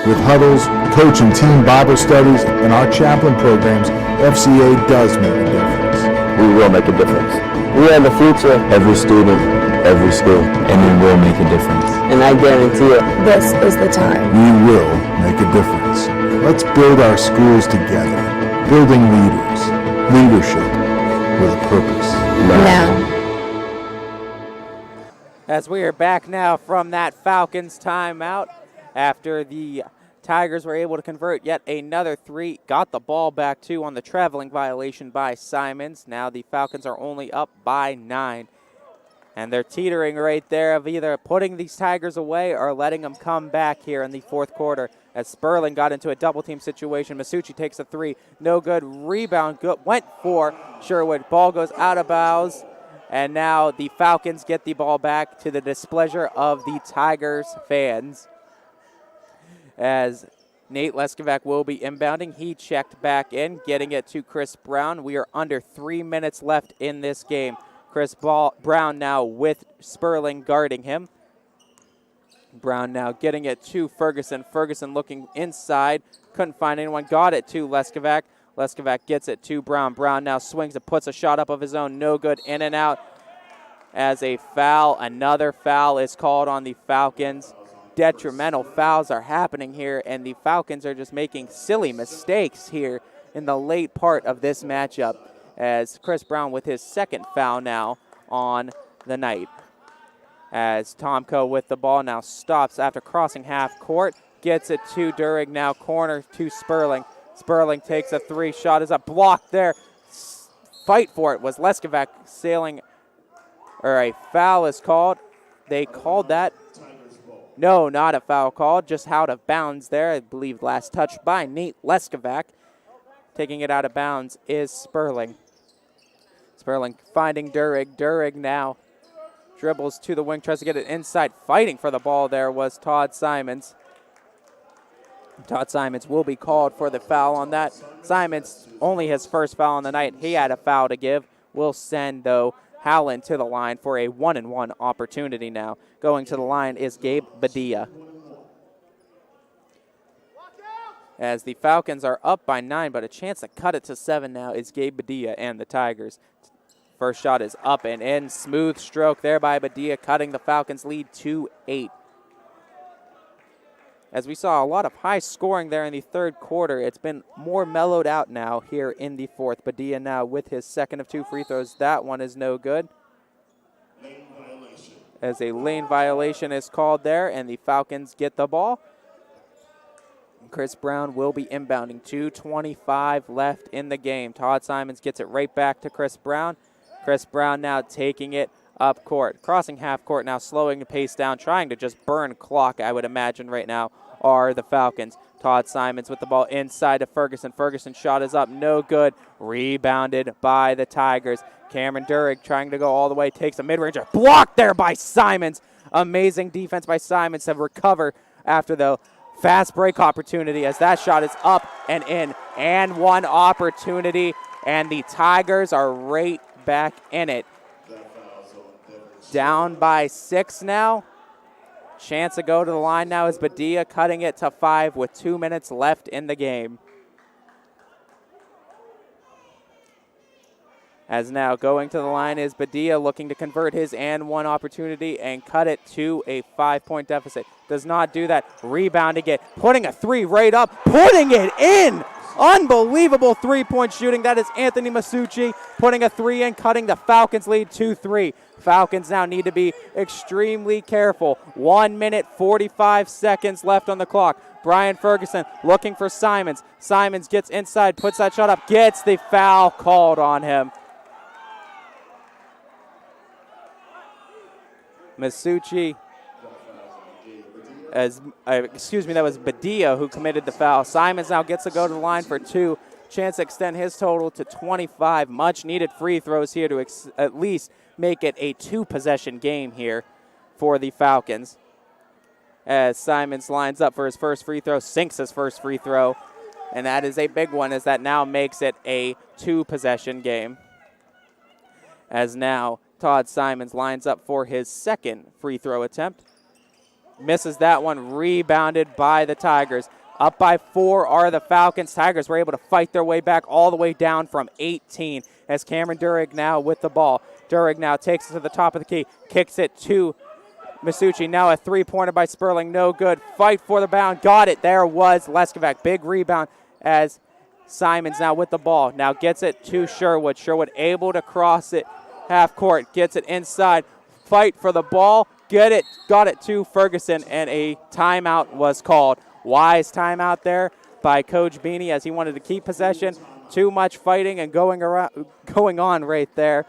[SPEAKER 7] With huddles, coach and team Bible studies, and our chaplain programs, FCA does make a difference.
[SPEAKER 11] We will make a difference. We are the future. Every student, every school, and we will make a difference. And I guarantee it,
[SPEAKER 8] This is the time.
[SPEAKER 7] We will make a difference. Let's build our schools together. Building leaders. Leadership with a purpose.
[SPEAKER 8] Now.
[SPEAKER 2] As we are back now from that Falcons timeout after the Tigers were able to convert yet another 3. Got the ball back, too, on the traveling violation by Simons. Now the Falcons are only up by 9. And they're teetering right there of either putting these Tigers away or letting them come back here in the fourth quarter. As Sperling got into a double-team situation, Masucci takes a 3. No good. Rebound went for Sherwood. Ball goes out of bounds. And now the Falcons get the ball back to the displeasure of the Tigers fans. As Nate Leskovac will be inbounding. He checked back in, getting it to Chris Brown. We are under 3 minutes left in this game. Chris Brown now with Sperling guarding him. Brown now getting it to Ferguson. Ferguson looking inside. Couldn't find anyone. Got it to Leskovac. Leskovac gets it to Brown. Brown now swings and puts a shot up of his own. No good. In and out. As a foul, another foul is called on the Falcons. Detrimental fouls are happening here, and the Falcons are just making silly mistakes here in the late part of this matchup, as Chris Brown with his second foul now on the night. As Tomko with the ball now stops after crossing half court, gets it to Durig, now corner to Sperling. Sperling takes a 3, shot is a block there. Fight for it was Leskovac sailing, or a foul is called. They called that. No, not a foul call, just out of bounds there. I believe last touch by Nate Leskovac. Taking it out of bounds is Sperling. Sperling finding Durig. Durig now dribbles to the wing, tries to get it inside. Fighting for the ball there was Todd Simons. Todd Simons will be called for the foul on that. Simons, only his first foul on the night. He had a foul to give. Will send, though, Howland to the line for a 1-and-1 opportunity now. Going to the line is Gabe Badia. As the Falcons are up by 9, but a chance to cut it to 7 now is Gabe Badia and the Tigers. First shot is up and in. Smooth stroke there by Badia, cutting the Falcons' lead to 8. as we saw a lot of high scoring there in the third quarter. It's been more mellowed out now here in the fourth. Badia now with his second of 2 free throws. That one is no good, as a lane violation is called there, and the Falcons get the ball. Chris Brown will be inbounding. 2:25 left in the game. Todd Simons gets it right back to Chris Brown. Chris Brown now taking it up court, crossing half court now, slowing the pace down, trying to just burn clock, I would imagine right now, are the Falcons. Todd Simons with the ball inside to Ferguson. Ferguson's shot is up, no good. Rebounded by the Tigers. Cameron Durig trying to go all the way, takes a mid-ranger. Blocked there by Simons. Amazing defense by Simons to recover after the fast break opportunity, as that shot is up and in. And one opportunity, and the Tigers are right back in it. Down by 6 now. Chance to go to the line now is Badia, cutting it to 5 with 2 minutes left in the game. As now going to the line is Badia, looking to convert his and one opportunity and cut it to a 5-point deficit. Does not do that. Rebounding it, putting a 3 right up, putting it in. Unbelievable 3-point shooting. That is Anthony Masucci putting a 3 in, cutting the Falcons lead 2-3. Falcons now need to be extremely careful. 1 minute, 45 seconds left on the clock. Brian Ferguson looking for Simons. Simons gets inside, puts that shot up, gets the foul called on him. Masucci, that was Badia who committed the foul. Simons now gets to go to the line for 2. Chance to extend his total to 25. Much needed free throws here to at least make it a 2-possession game here for the Falcons. As Simons lines up for his first free throw, sinks his first free throw, and that is a big one, as that now makes it a 2-possession game. As now Todd Simons lines up for his second free throw attempt. Misses that one, rebounded by the Tigers. Up by 4 are the Falcons. Tigers were able to fight their way back all the way down from 18, as Cameron Durig now with the ball. Durig now takes it to the top of the key, kicks it to Masucci. Now a 3-pointer by Sperling, no good. Fight for the bound, got it. There was Leskovac. Big rebound as Simons now with the ball. Now gets it to Sherwood. Sherwood able to cross it half court, gets it inside. Fight for the ball, got it to Ferguson, and a timeout was called. Wise timeout there by Coach Beanie, as he wanted to keep possession. Too much fighting and going on right there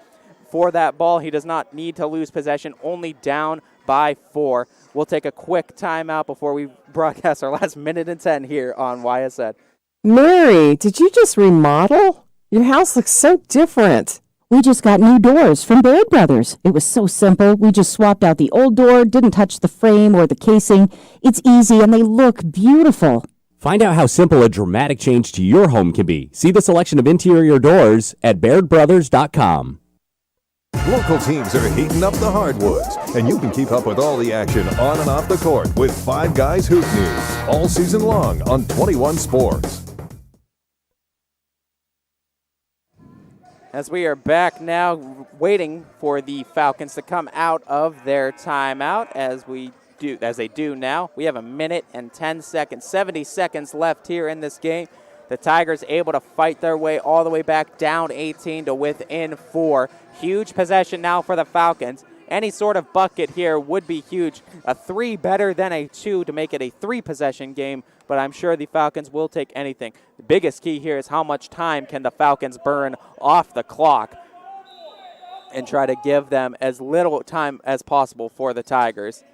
[SPEAKER 2] for that ball. He does not need to lose possession, only down by 4. We'll take a quick timeout before we broadcast our last minute and 10 here on YSN.
[SPEAKER 14] Mary, did you just remodel? Your house looks so different.
[SPEAKER 15] We just got new doors from Baird Brothers. It was so simple. We just swapped out the old door, didn't touch the frame or the casing. It's easy and they look beautiful.
[SPEAKER 16] Find out how simple a dramatic change to your home can be. See the selection of interior doors at BairdBrothers.com.
[SPEAKER 17] Local teams are heating up the hardwoods, and you can keep up with all the action on and off the court with Five Guys Hoop News all season long on 21 Sports.
[SPEAKER 2] As we are back now, waiting for the Falcons to come out of their timeout, as they do now. We have 1 minute and 10 seconds, 70 seconds left here in this game. The Tigers able to fight their way all the way back down 18 to within 4. Huge possession now for the Falcons. Any sort of bucket here would be huge. A 3 better than a 2 to make it a 3-possession game, but I'm sure the Falcons will take anything. The biggest key here is how much time can the Falcons burn off the clock and try to give them as little time as possible for the Tigers.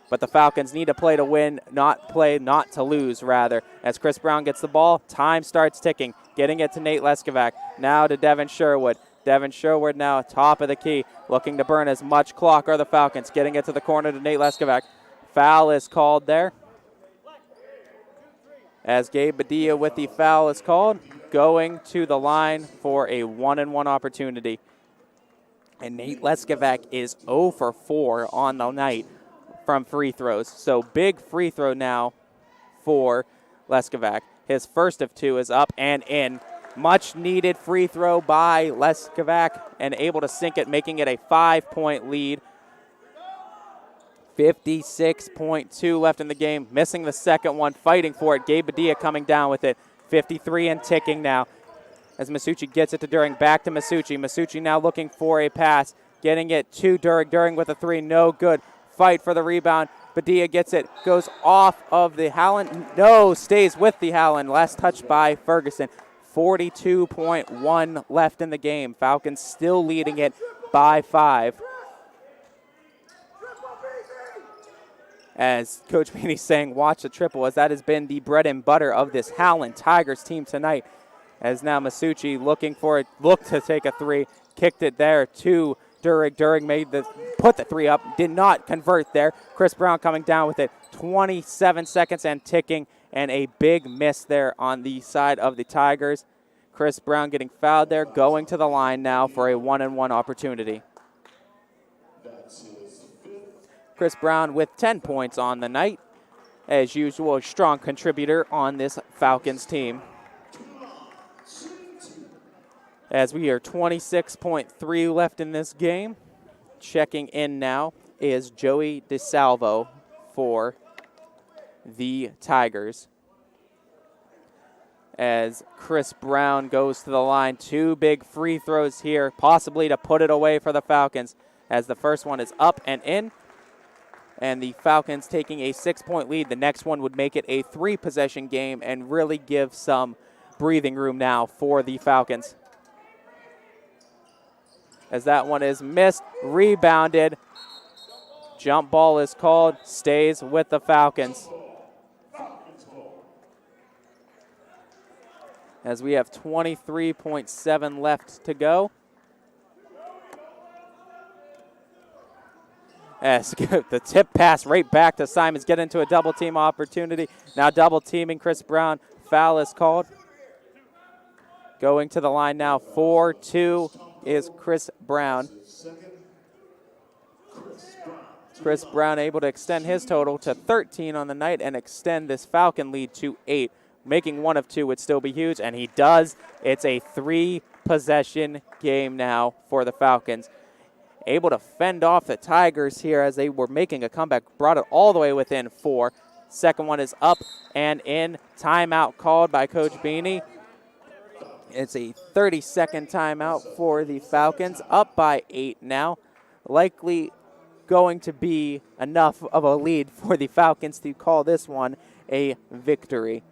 [SPEAKER 2] But the Falcons need to play to win, not to lose, rather. As Chris Brown gets the ball, time starts ticking. Getting it to Nate Leskovac. Now to Devin Sherwood. Devin Sherwood now top of the key, looking to burn as much clock are the Falcons. Getting it to the corner to Nate Leskovac. Foul is called there, as Gabe Badia with the foul is called, going to the line for a 1-and-1 opportunity. And Nate Leskovac is 0 for 4 on the night from free throws. So big free throw now for Leskovac. His first of 2 is up and in. Much needed free throw by Leskovac and able to sink it, making it a 5-point lead 56.2 left in the game. Missing the second one, fighting for it. Gabe Badia coming down with it. 53 and ticking now. As Masucci gets it to During. Back to Masucci. Masucci now looking for a pass. Getting it to During. During with a three. No good. Fight for the rebound. Badia gets it. Goes off of the Howland. No, stays with the Howland. Last touch by Ferguson. 42.1 left in the game. Falcons still leading it by 5. As Coach Beanie's saying, watch the triple, as that has been the bread and butter of this Howland Tigers team tonight. As now Masucci looking for it, looked to take a three, kicked it there to During. During put the three up, did not convert there. Chris Brown coming down with it, 27 seconds and ticking, and a big miss there on the side of the Tigers. Chris Brown getting fouled there, going to the line now for a 1-and-1 opportunity. Chris Brown with 10 points on the night. As usual, a strong contributor on this Falcons team. As we are 26.3 left in this game. Checking in now is Joey DeSalvo for the Tigers. As Chris Brown goes to the line. 2 big free throws here, possibly to put it away for the Falcons. As the first one is up and in. And the Falcons taking a 6-point lead. The next one would make it a 3-possession game and really give some breathing room now for the Falcons. As that one is missed, rebounded. Jump ball is called, stays with the Falcons. As we have 23.7 left to go. As the tip pass right back to Simons, get into a double team opportunity. Now double teaming Chris Brown. Foul is called. Going to the line now, 4-2 is Chris Brown. Chris Brown able to extend his total to 13 on the night and extend this Falcon lead to 8. Making one of 2 would still be huge, and he does. It's a 3-possession game now for the Falcons. Able to fend off the Tigers here as they were making a comeback. Brought it all the way within 4. Second one is up and in. Timeout called by Coach Beanie. It's a 30-second timeout for the Falcons. Up by 8 now. Likely going to be enough of a lead for the Falcons to call this one a victory.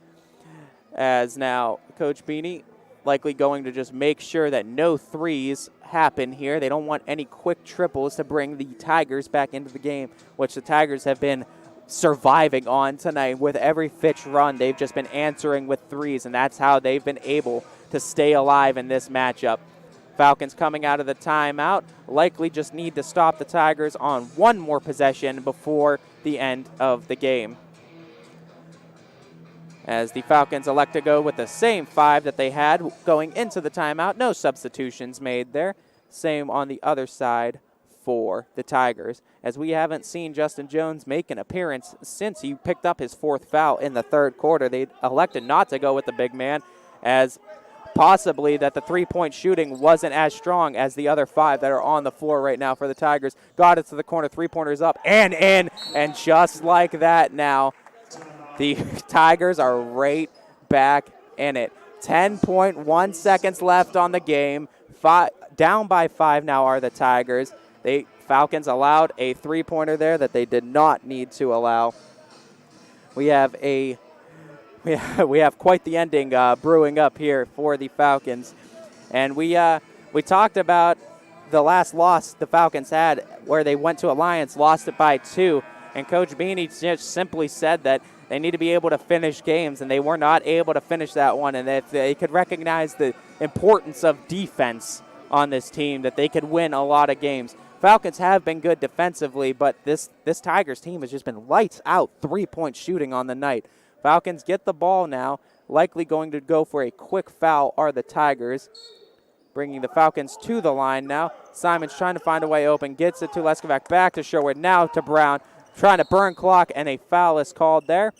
[SPEAKER 2] As now Coach Beanie likely going to just make sure that no threes happen here. They don't want any quick triples to bring the Tigers back into the game, which the Tigers have been surviving on tonight. With every Fitch run, they've just been answering with threes, and that's how they've been able to stay alive in this matchup. Falcons coming out of the timeout, likely just need to stop the Tigers on one more possession before the end of the game. As the Falcons elect to go with the same 5 that they had going into the timeout. No substitutions made there. Same on the other side for the Tigers, as we haven't seen Justin Jones make an appearance since he picked up his 4th foul in the 3rd quarter. They elected not to go with the big man, as possibly that the 3-point shooting wasn't as strong as the other 5 that are on the floor right now for the Tigers. Got it to the corner, 3-pointers up and in, and just like that now, the Tigers are right back in it. 10.1 seconds left on the game. Down by 5 now are the Tigers. Falcons allowed a 3-pointer there that they did not need to allow. We have quite the ending brewing up here for the Falcons. And we talked about the last loss the Falcons had, where they went to Alliance, lost it by 2. And Coach Beanie just simply said that they need to be able to finish games, and they were not able to finish that one. And if they could recognize the importance of defense on this team, that they could win a lot of games. Falcons have been good defensively, but this Tigers team has just been lights out 3-point shooting on the night. Falcons get the ball now. Likely going to go for a quick foul are the Tigers, bringing the Falcons to the line now. Simon's trying to find a way open, gets it to Leskovac, back to Sherwood, now to Brown. Trying to burn clock, and a foul is called there.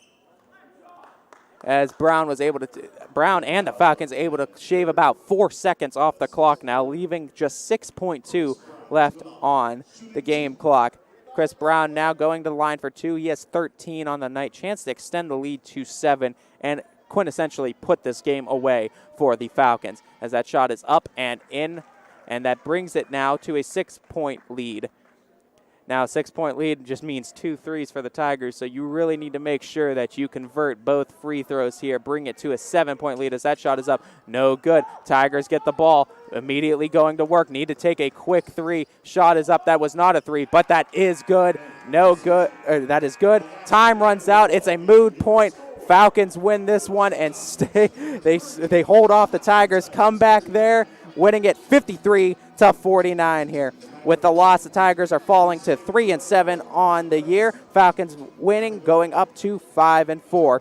[SPEAKER 2] As Brown and the Falcons able to shave about 4 seconds off the clock now, leaving just 6.2 left on the game clock. Chris Brown now going to the line for 2. He has 13 on the night. Chance to extend the lead to 7 and quintessentially put this game away for the Falcons as that shot is up and in, and that brings it now to a 6-point lead. Now, a 6-point lead just means 2 threes for the Tigers, so you really need to make sure that you convert both free throws here. Bring it to a 7-point lead as that shot is up. No good. Tigers get the ball. Immediately going to work. Need to take a quick 3. Shot is up. That was not a 3, but that is good. No good. That is good. Time runs out. It's a moot point. Falcons win this one and stay. They hold off the Tigers. Come back there, winning it 53-49 here. With the loss, the Tigers are falling to 3-7 on the year. Falcons winning, going up to 5-4.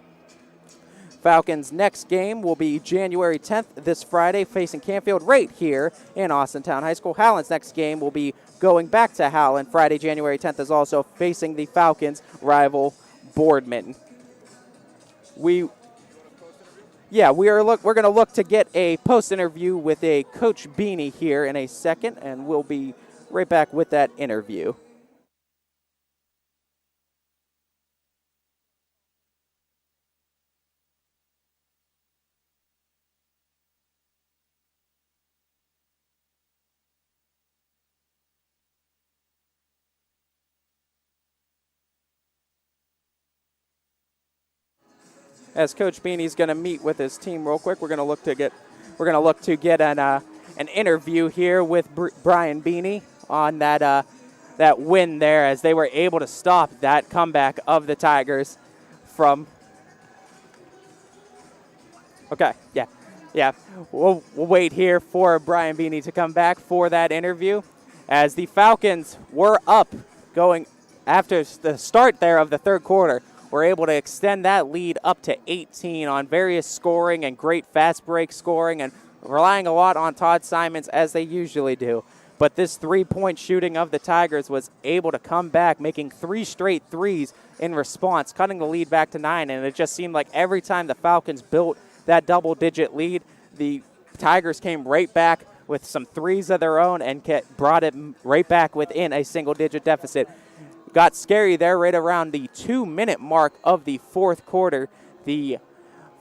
[SPEAKER 2] Falcons' next game will be January 10th this Friday, facing Canfield right here in Austintown High School. Howland's next game will be going back to Howland. Friday, January 10th is also facing the Falcons' rival Boardman. We're going to look to get a post interview with a Coach Beanie here in a second, and we'll be right back with that interview. As Coach Beanie's going to meet with his team real quick, we're going to look to get an interview here with Brian Beanie on that win there, as they were able to stop that comeback of the Tigers from. Okay, yeah. We'll wait here for Brian Beanie to come back for that interview, as the Falcons were up going after the start there of the third quarter. We're able to extend that lead up to 18 on various scoring and great fast break scoring, and relying a lot on Todd Simons as they usually do. But this 3-point shooting of the Tigers was able to come back, making 3 straight threes in response, cutting the lead back to 9. And it just seemed like every time the Falcons built that double-digit lead, the Tigers came right back with some threes of their own and brought it right back within a single-digit deficit. Got scary there right around the 2-minute mark of the fourth quarter. The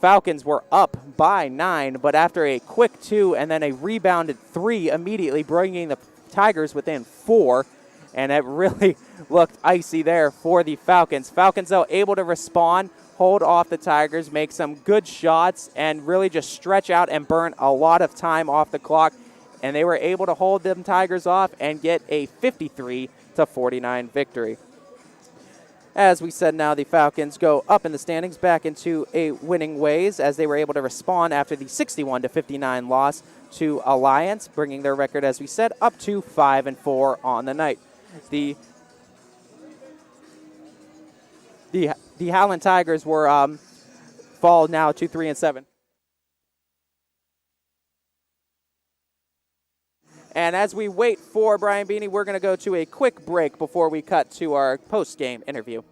[SPEAKER 2] Falcons were up by 9, but after a quick 2 and then a rebounded 3, immediately bringing the Tigers within 4, and it really looked icy there for the Falcons. Falcons, though, able to respond, hold off the Tigers, make some good shots, and really just stretch out and burn a lot of time off the clock, and they were able to hold them Tigers off and get a 53-49 victory. As we said, now the Falcons go up in the standings, back into a winning ways, as they were able to respond after the 61-59 loss to Alliance, bringing their record, as we said, up to 5-4 on the night. The Howland Tigers were fall now to 3-7. And as we wait for Brian Beanie, we're going to go to a quick break before we cut to our post-game interview.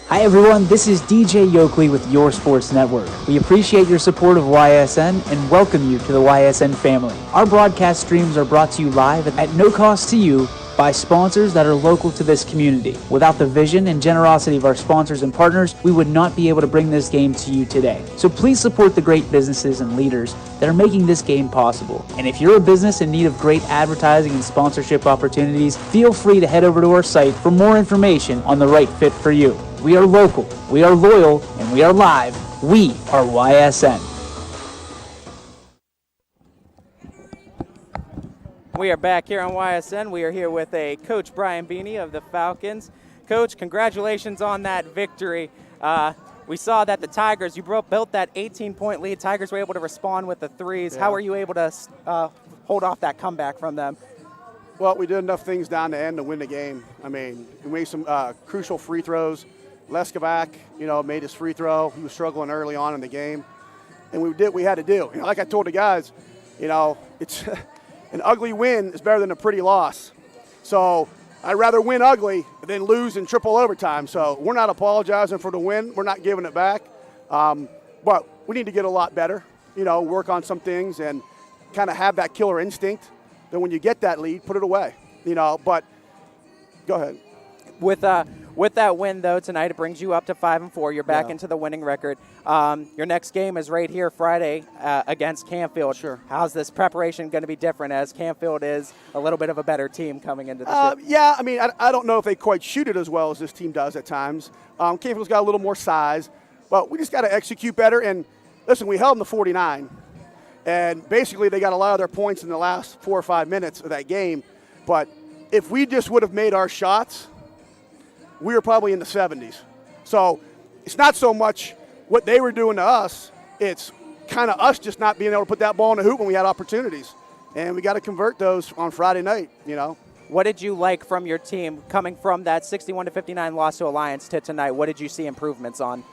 [SPEAKER 10] Hi everyone, this is DJ Yoakley with Your Sports Network. We appreciate your support of YSN and welcome you to the YSN family. Our broadcast streams are brought to you live at no cost to you by sponsors that are local to this community. Without the vision and generosity of our sponsors and partners, we would not be able to bring this game to you today. So please support the great businesses and leaders that are making this game possible. And if you're a business in need of great advertising and sponsorship opportunities, feel free to head over to our site for more information on the right fit for you. We are local, we are loyal, and we are live. We are YSN.
[SPEAKER 2] We are back here on YSN. We are here with Coach Brian Beanie of the Falcons. Coach, congratulations on that victory. We saw that the Tigers, you built that 18-point lead. Tigers were able to respond with the threes. Yeah. How were you able to hold off that comeback from them?
[SPEAKER 19] Well, we did enough things down the end to win the game. I mean, we made some crucial free throws. Leskovac, made his free throw. He was struggling early on in the game. And we did what we had to do. Like I told the guys, it's an ugly win is better than a pretty loss. So I'd rather win ugly than lose in triple overtime. So we're not apologizing for the win. We're not giving it back. But we need to get a lot better, work on some things and kind of have that killer instinct. Then when you get that lead, put it away, but go ahead.
[SPEAKER 2] With that win, though, tonight, it brings you up to 5-4. You're back into the winning record. Your next game is right here Friday against Canfield.
[SPEAKER 19] Sure.
[SPEAKER 2] How's this preparation going to be different as Canfield is a little bit of a better team coming into the ship?
[SPEAKER 19] Yeah, I mean, I don't know if they quite shoot it as well as this team does at times. Canfield's got a little more size, but we just got to execute better. And listen, we held them to 49, and basically they got a lot of their points in the last 4 or 5 minutes of that game. But if we just would have made our shots, we were probably in the 70s. So it's not so much what they were doing to us. It's kind of us just not being able to put that ball in the hoop when we had opportunities. And we got to convert those on Friday night, you know.
[SPEAKER 2] What did you like from your team coming from that 61-59 loss to Alliance to tonight? What did you see improvements on?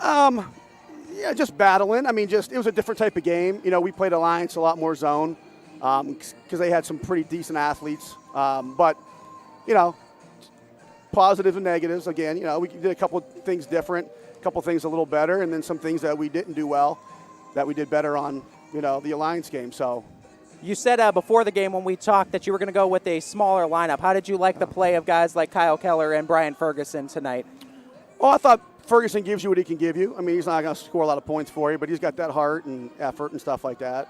[SPEAKER 19] Yeah, just battling. I mean, it was a different type of game. You know, we played Alliance a lot more zone because they had some pretty decent athletes. But, you know, positives and negatives. Again, you know, we did a couple of things different, a couple of things a little better, and then some things that we didn't do well that we did better on, you know, the Alliance game. So,
[SPEAKER 2] you said before the game when we talked that you were going to go with a smaller lineup. How did you like the play of guys like Kyle Keller and Brian Ferguson tonight?
[SPEAKER 19] Well, I thought Ferguson gives you what he can give you. I mean, he's not going to score a lot of points for you, but he's got that heart and effort and stuff like that.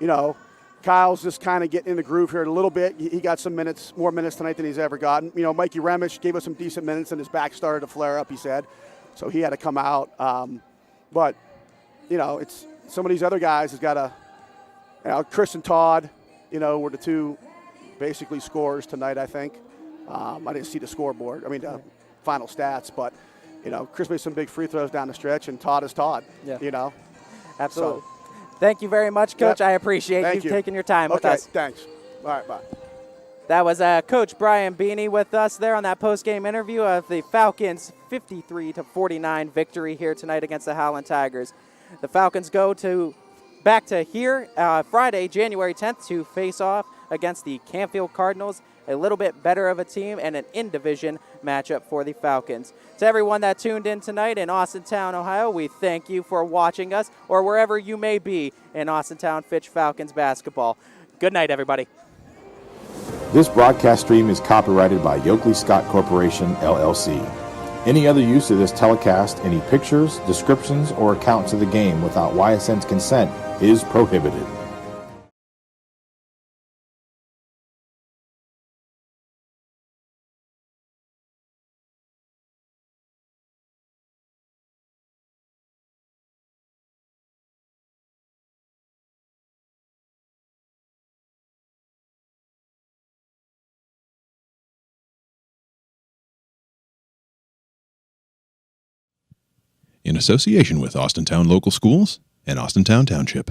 [SPEAKER 19] You know, Kyle's just kind of getting in the groove here a little bit. He got some minutes, more minutes tonight than he's ever gotten. You know, Mikey Remish gave us some decent minutes, and his back started to flare up, he said. So he had to come out. But, you know, it's some of these other guys has got to, you know, Chris and Todd, you know, were the two basically scorers tonight, I think. I didn't see the scoreboard. I mean, the final stats. But, you know, Chris made some big free throws down the stretch, and Todd is Todd, you know.
[SPEAKER 2] Absolutely.
[SPEAKER 19] So,
[SPEAKER 2] thank you very much, Coach.
[SPEAKER 19] Yep.
[SPEAKER 2] I appreciate you taking your time with us.
[SPEAKER 19] Okay, thanks. All right, bye.
[SPEAKER 2] That was Coach Brian Beanie with us there on that post-game interview of the Falcons' 53-49 victory here tonight against the Howland Tigers. The Falcons go back to here Friday, January 10th, to face off against the Canfield Cardinals, a little bit better of a team and an in-division matchup for the Falcons. To everyone that tuned in tonight in Austintown, Ohio, we thank you for watching us, or wherever you may be in Austintown Fitch Falcons basketball. Good night, everybody.
[SPEAKER 1] This broadcast stream is copyrighted by Yoakley Scott Corporation, LLC. Any other use of this telecast, any pictures, descriptions, or accounts of the game without YSN's consent is prohibited.
[SPEAKER 20] In association with Austintown Local Schools and Austintown Township.